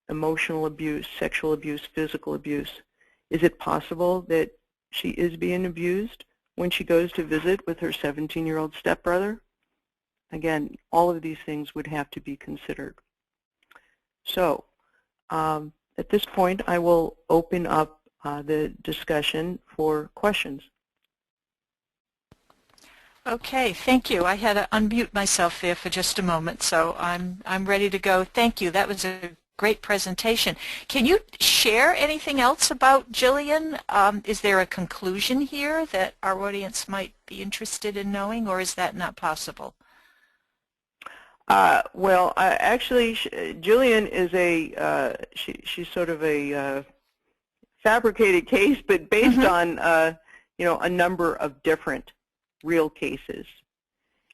emotional abuse, sexual abuse, physical abuse. Is it possible that she is being abused when she goes to visit with her 17-year-old stepbrother? Again, all of these things would have to be considered. So at this point, I will open up the discussion for questions. Okay, thank you. I had to unmute myself there for just a moment, so I'm ready to go. Thank you. That was a great presentation. Can you share anything else about Jillian? Is there a conclusion here that our audience might be interested in knowing, or is that not possible? Well, actually, Jillian is she's sort of a fabricated case, but based on a number of different real cases.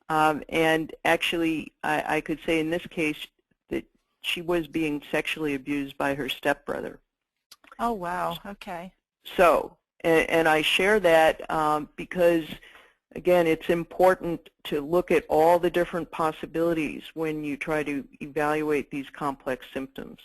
And actually, I could say in this case that she was being sexually abused by her stepbrother. Oh, wow. Okay. So, and I share that because, again, it's important to look at all the different possibilities when you try to evaluate these complex symptoms.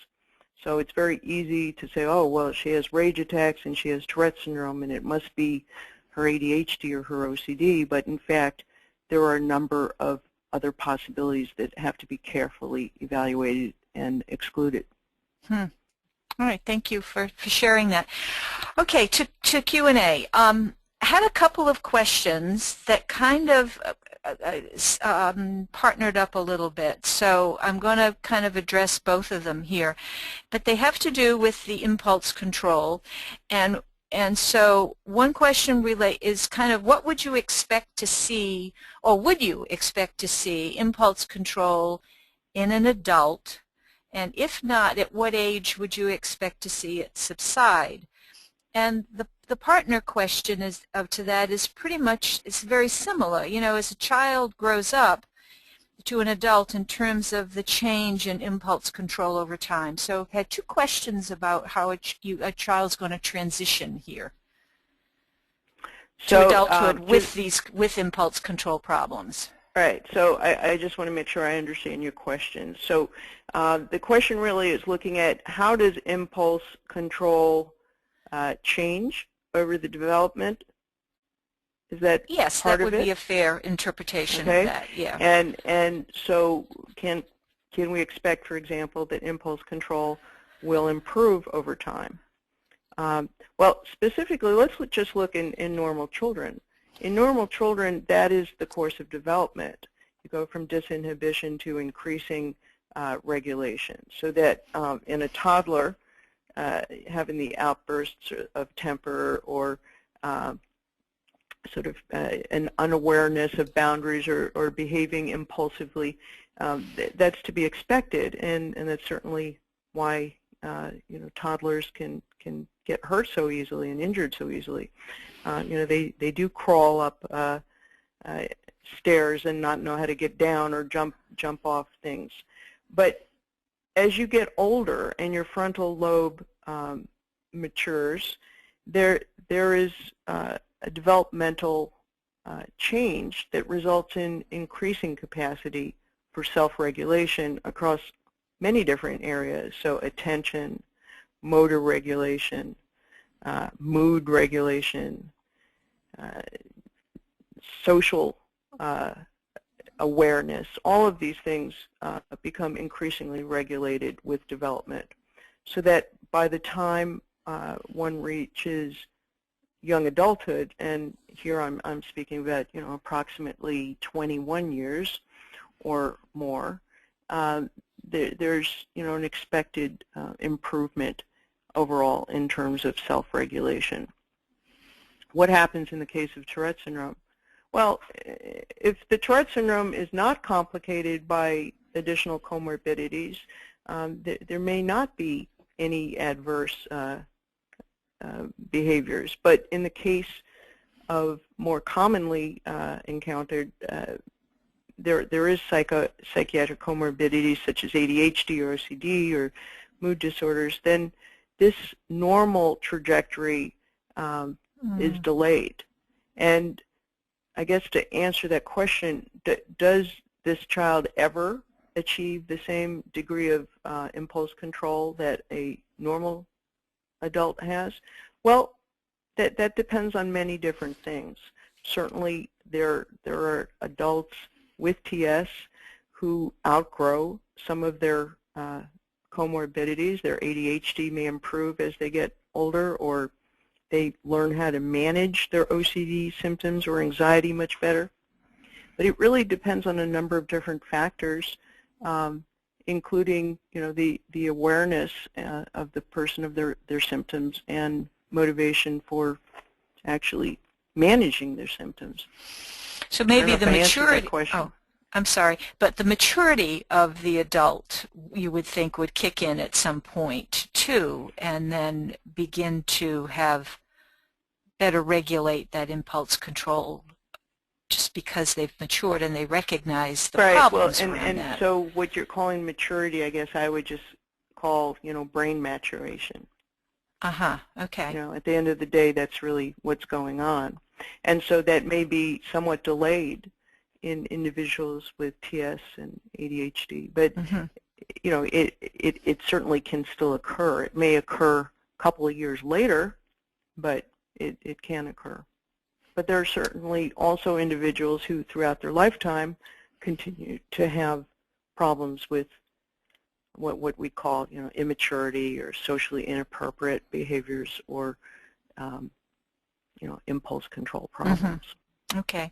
So it's very easy to say, oh, well, she has rage attacks and she has Tourette syndrome and it must be her ADHD or her OCD, but in fact, there are a number of other possibilities that have to be carefully evaluated and excluded. All right, thank you for sharing that. Okay, to Q&A. Had a couple of questions that kind of partnered up a little bit, so I'm going to kind of address both of them here. But they have to do with the impulse control, and so one question is kind of what would you expect to see, or would you expect to see impulse control in an adult, and if not, at what age would you expect to see it subside? And the partner question to that is pretty much, it's very similar. You know, as a child grows up to an adult in terms of the change in impulse control over time. So I had two questions about how a child's going to transition here to adulthood with impulse control problems. Right. So I just want to make sure I understand your question. So the question really is looking at how does impulse control change over the development? Is that yes, part that of would it? be a fair interpretation Okay. of that. Yeah. And so can we expect, for example, that impulse control will improve over time? Well, specifically, let's just look in normal children. In normal children, that is the course of development. You go from disinhibition to increasing regulation, so that in a toddler, having the outbursts of temper or sort of an unawareness of boundaries or behaving impulsively, that's to be expected, and that's certainly why toddlers can get hurt so easily and injured so easily. They do crawl up stairs and not know how to get down or jump off things. But as you get older and your frontal lobe matures, there is a developmental change that results in increasing capacity for self-regulation across many different areas. So attention, motor regulation, mood regulation, social awareness. All of these things become increasingly regulated with development, so that by the time one reaches young adulthood, and here I'm speaking about approximately 21 years or more, there's an expected improvement overall in terms of self-regulation. What happens in the case of Tourette syndrome? Well, if the Tourette syndrome is not complicated by additional comorbidities, there may not be any adverse behaviors. But in the case of more commonly encountered, there is psychiatric comorbidities such as ADHD or OCD or mood disorders, then this normal trajectory is delayed. And I guess to answer that question, does this child ever achieve the same degree of impulse control that a normal adult has? Well, that depends on many different things. Certainly there are adults with TS who outgrow some of their comorbidities. Their ADHD may improve as they get older, or they learn how to manage their OCD symptoms or anxiety much better. But it really depends on a number of different factors, including the awareness of the person of their symptoms and motivation for actually managing their symptoms. So maybe the maturity. Oh, I'm sorry, but the maturity of the adult, you would think, would kick in at some point too, and then begin to have better regulate that impulse control, just because they've matured and they recognize the problems around that. So what you're calling maturity, I guess I would just call brain maturation. Okay. At the end of the day, that's really what's going on. And so that may be somewhat delayed in individuals with TS and ADHD, but it certainly can still occur. It may occur a couple of years later, but it can occur. But there are certainly also individuals who throughout their lifetime continue to have problems with what we call immaturity or socially inappropriate behaviors, or impulse control problems. Okay.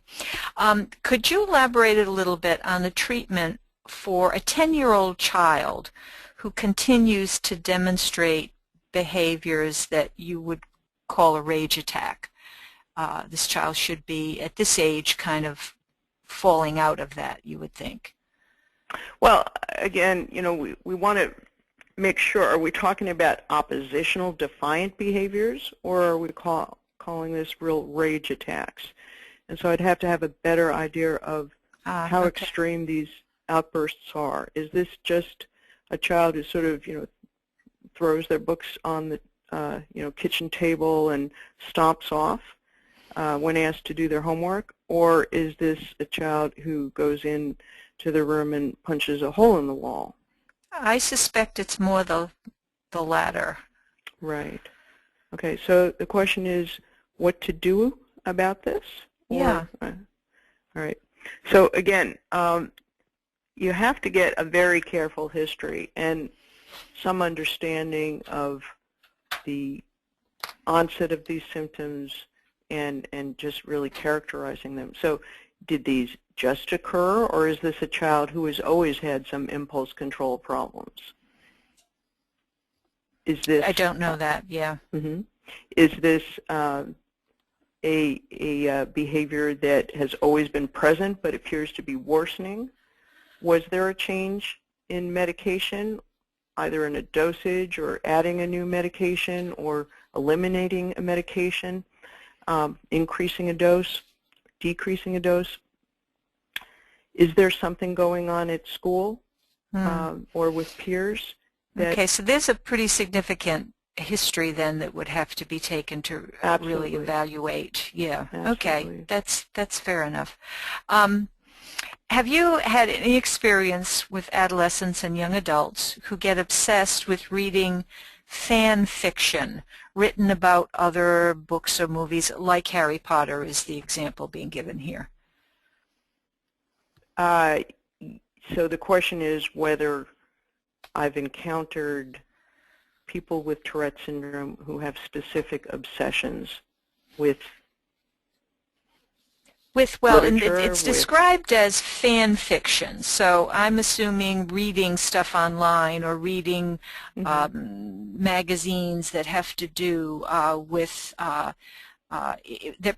Could you elaborate a little bit on the treatment for a 10-year-old child who continues to demonstrate behaviors that you would call a rage attack? This child should be, at this age, kind of falling out of that, you would think. Well, again, we want to make sure, are we talking about oppositional defiant behaviors, or are we calling this real rage attacks? And so I'd have to have a better idea of how extreme these outbursts are. Is this just a child who sort of, throws their books on the kitchen table and stomps off when asked to do their homework, or is this a child who goes in to the room and punches a hole in the wall? I suspect it's more the latter. Right. Okay, so the question is what to do about this? Yeah. All right. So again, you have to get a very careful history and some understanding of the onset of these symptoms and just really characterizing them. So did these just occur, or is this a child who has always had some impulse control problems? Is this? I don't know that. Yeah. Is this a behavior that has always been present but appears to be worsening? Was there a change in medication, either in a dosage or adding a new medication or eliminating a medication, increasing a dose, decreasing a dose? Is there something going on at school or with peers? Okay, so there's a pretty significant history then that would have to be taken to really evaluate. Yeah. Absolutely. Okay, that's fair enough. Have you had any experience with adolescents and young adults who get obsessed with reading fan fiction written about other books or movies, like Harry Potter is the example being given here? So the question is whether I've encountered people with Tourette syndrome who have specific obsessions with well, literature, it's described as fan fiction, so I'm assuming reading stuff online or reading magazines that have to do with that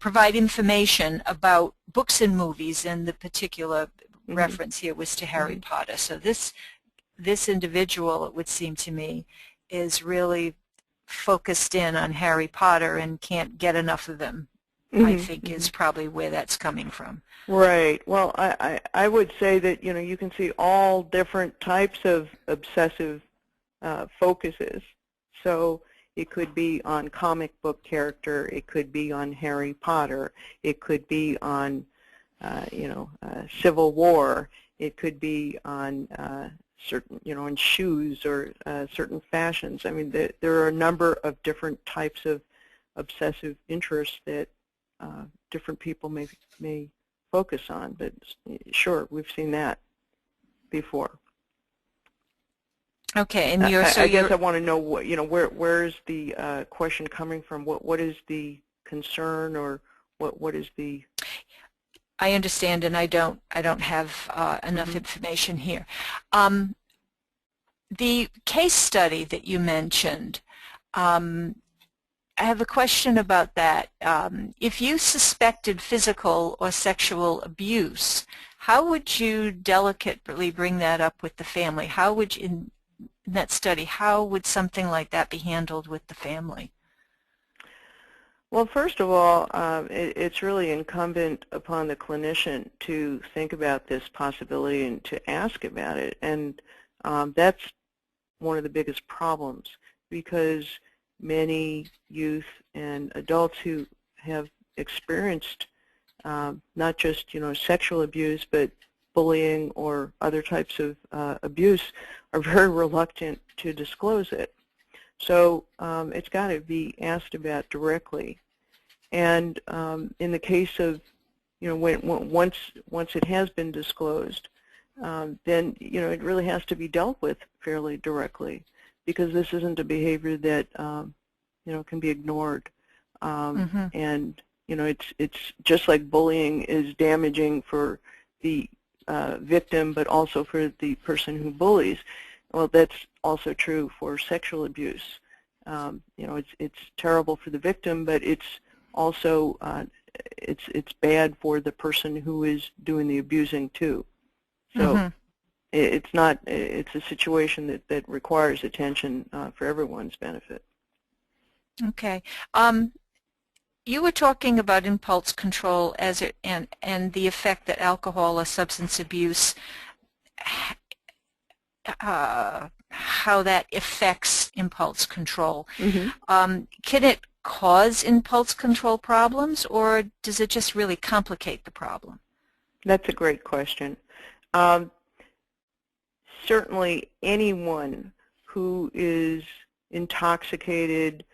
provide information about books and movies, and the particular reference here was to Harry Potter. So this individual, it would seem to me, is really focused in on Harry Potter and can't get enough of him. I think is probably where that's coming from. Right. Well, I would say that, you know, you can see all different types of obsessive focuses. So it could be on comic book character, it could be on Harry Potter, it could be on, Civil War, it could be on certain, on shoes or certain fashions. I mean, there are a number of different types of obsessive interests that different people may focus on, but sure, we've seen that before. Okay, and I guess I want to know what, where is the question coming from? What is the concern, or what is the? I understand, and I don't have enough information here. The case study that you mentioned, I have a question about that. If you suspected physical or sexual abuse, how would you delicately bring that up with the family? How would you, in that study, how would something like that be handled with the family? Well, first of all, it's really incumbent upon the clinician to think about this possibility and to ask about it. And that's one of the biggest problems, because many youth and adults who have experienced not just sexual abuse, but bullying or other types of abuse are very reluctant to disclose it. So it's got to be asked about directly. And in the case of once it has been disclosed, then it really has to be dealt with fairly directly, because this isn't a behavior that can be ignored, and it's just like bullying is damaging for the victim, but also for the person who bullies. Well, that's also true for sexual abuse. It's terrible for the victim, but it's also it's bad for the person who is doing the abusing too. So. It's a situation that requires attention for everyone's benefit. Okay. You were talking about impulse control and the effect that alcohol or substance abuse, how that affects impulse control. Can it cause impulse control problems, or does it just really complicate the problem? That's a great question. Certainly anyone who is intoxicated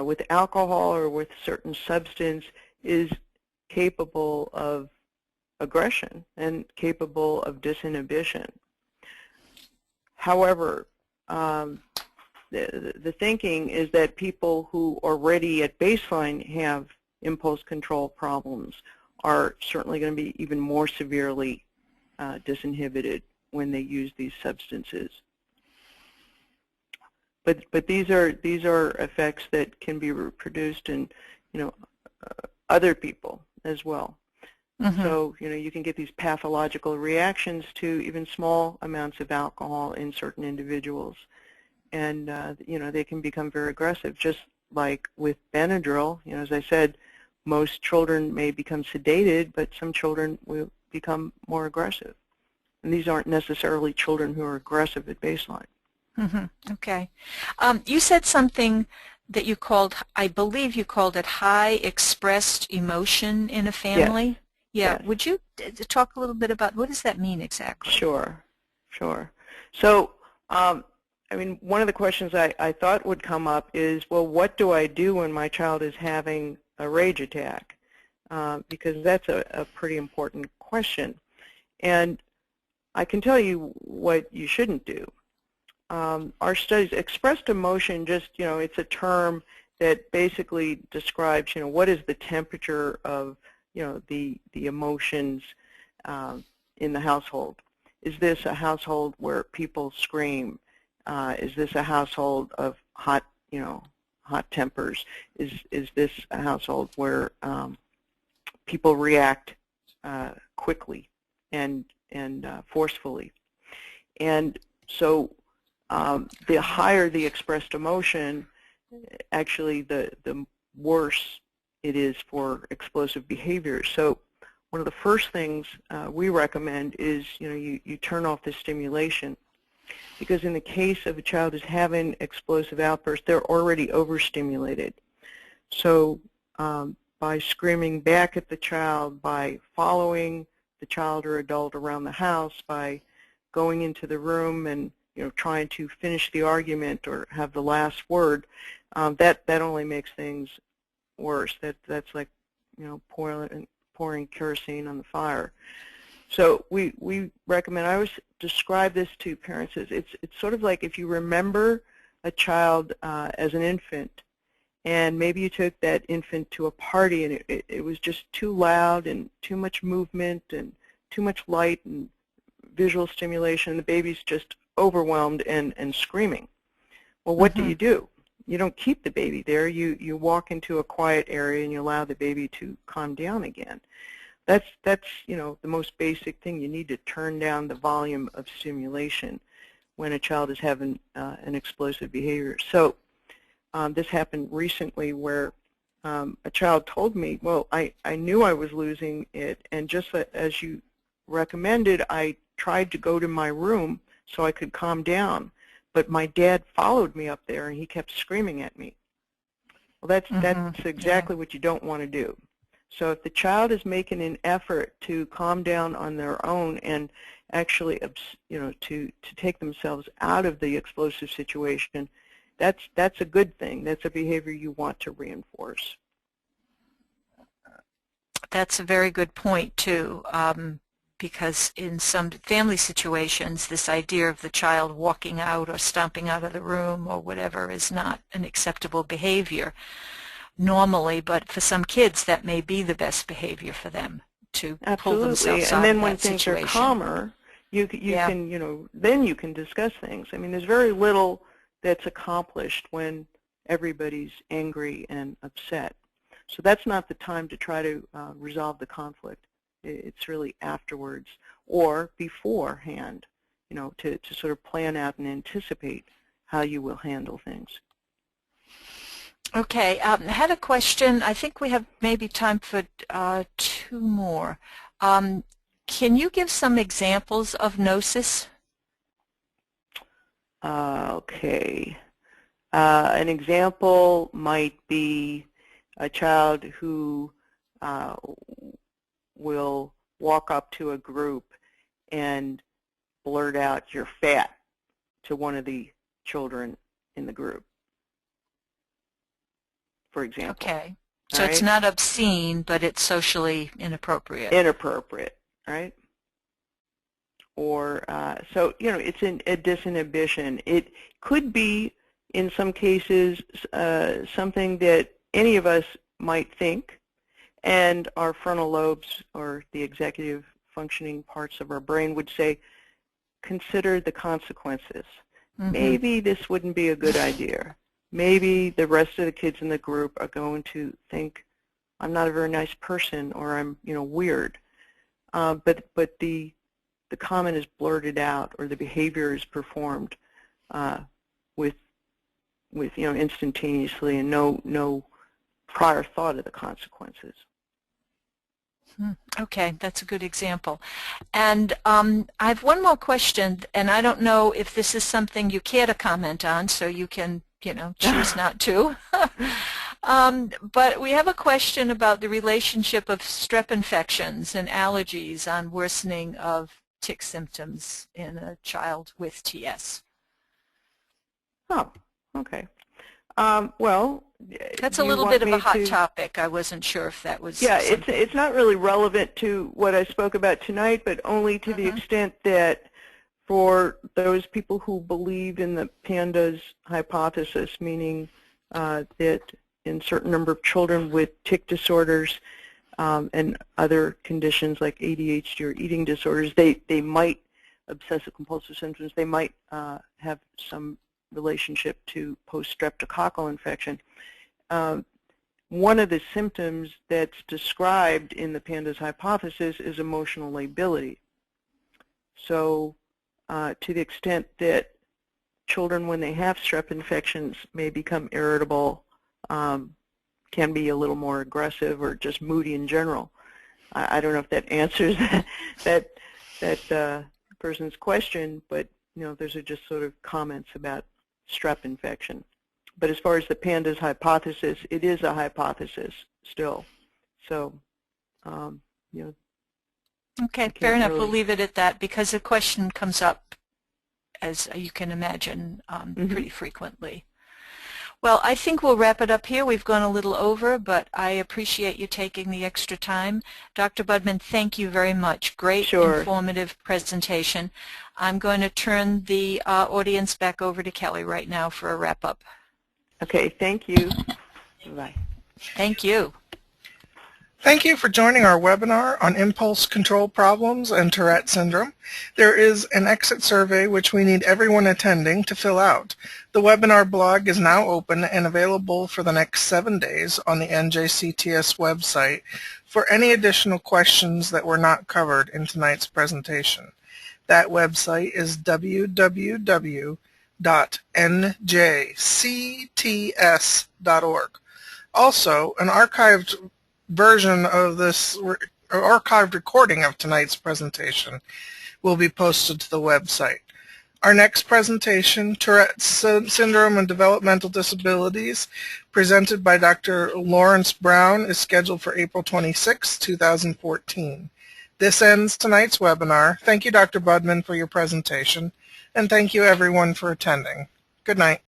with alcohol or with certain substance is capable of aggression and capable of disinhibition. However, the thinking is that people who already at baseline have impulse control problems are certainly going to be even more severely disinhibited when they use these substances. But these are effects that can be reproduced in other people as well. So you can get these pathological reactions to even small amounts of alcohol in certain individuals, and they can become very aggressive. Just like with Benadryl, as I said, most children may become sedated, but some children will become more aggressive. And these aren't necessarily children who are aggressive at baseline. Okay. You said something that you called, I believe you called it high expressed emotion in a family. Yeah, Yes. would you talk a little bit about what does that mean exactly? Sure, sure. So, I mean, one of the questions I thought would come up is, well, what do I do when my child is having a rage attack? Because that's a pretty important question. And I can tell you what you shouldn't do. Our studies, expressed emotion, just, it's a term that basically describes, what is the temperature of, the emotions in the household. Is this a household where people scream? Is this a household of hot tempers? Is this a household where people react quickly and forcefully? And so the higher the expressed emotion, actually the worse it is for explosive behavior. So one of the first things we recommend is you turn off the stimulation, because in the case of a child who's having explosive outbursts, they're already overstimulated. So by screaming back at the child, by following the child or adult around the house, by going into the room and trying to finish the argument or have the last word, that only makes things worse. That's like pouring kerosene on the fire. So we recommend, I always describe this to parents as it's sort of like if you remember a child as an infant, and maybe you took that infant to a party and it was just too loud and too much movement and too much light and visual stimulation. The baby's just overwhelmed and screaming. Well, what do? You don't keep the baby there. You walk into a quiet area and you allow the baby to calm down again. That's the most basic thing. You need to turn down the volume of stimulation when a child is having an explosive behavior. So this happened recently where a child told me, well, I knew I was losing it, and just as you recommended, I tried to go to my room so I could calm down, but my dad followed me up there and he kept screaming at me. Well, that's exactly what you don't want to do. So if the child is making an effort to calm down on their own and actually, to take themselves out of the explosive situation, that's a good thing. That's a behavior you want to reinforce. That's a very good point, too, because in some family situations, this idea of the child walking out or stomping out of the room or whatever is not an acceptable behavior normally, but for some kids that may be the best behavior for them to pull themselves out of that situation. And then when things are calmer, you can, then you can discuss things. I mean, there's very little that's accomplished when everybody's angry and upset. So that's not the time to try to resolve the conflict. It's really afterwards or beforehand, to sort of plan out and anticipate how you will handle things. Okay, I had a question. I think we have maybe time for two more. Can you give some examples of gnosis? Okay. An example might be a child who will walk up to a group and blurt out, "You're fat," to one of the children in the group, for example. Okay. So it's not obscene, but it's socially inappropriate. Inappropriate, right? Or, so, it's a disinhibition. It could be, in some cases, something that any of us might think, and our frontal lobes, or the executive functioning parts of our brain, would say, consider the consequences. Maybe this wouldn't be a good idea. Maybe the rest of the kids in the group are going to think I'm not a very nice person, or I'm weird. But the comment is blurted out, or the behavior is performed with instantaneously and no prior thought of the consequences. Okay, that's a good example. And I have one more question, and I don't know if this is something you care to comment on, so you can, choose not to. But we have a question about the relationship of strep infections and allergies on worsening of tick symptoms in a child with TS. Oh, okay. Well, that's do a you little want bit of a me hot to... topic. I wasn't sure if that was Yeah, something. it's not really relevant to what I spoke about tonight, but only to the extent that for those people who believe in the PANDAS hypothesis, meaning that in certain number of children with tic disorders and other conditions like ADHD or eating disorders, they might, obsessive compulsive symptoms, they might have some relationship to post-streptococcal infection. One of the symptoms that's described in the PANDAS hypothesis is emotional lability. So to the extent that children, when they have strep infections, may become irritable, can be a little more aggressive or just moody in general. I don't know if that answers that person's question, but those are just sort of comments about strep infection. But as far as the PANDAS hypothesis, it is a hypothesis still. So, Okay, fair enough. We'll leave it at that because the question comes up, as you can imagine, pretty frequently. Well, I think we'll wrap it up here. We've gone a little over, but I appreciate you taking the extra time. Dr. Budman, thank you very much. Great, informative presentation. I'm going to turn the audience back over to Kelly right now for a wrap-up. Okay, thank you. Bye. Thank you. Thank you for joining our webinar on impulse control problems and Tourette syndrome. There is an exit survey which we need everyone attending to fill out. The webinar blog is now open and available for the next 7 days on the NJCTS website for any additional questions that were not covered in tonight's presentation. That website is www.njcts.org. Also, an archived version of this, or archived recording of tonight's presentation, will be posted to the website. Our next presentation, Tourette Syndrome and Developmental Disabilities, presented by Dr. Lawrence Brown, is scheduled for April 26, 2014. This ends tonight's webinar. Thank you, Dr. Budman, for your presentation, and thank you, everyone, for attending. Good night.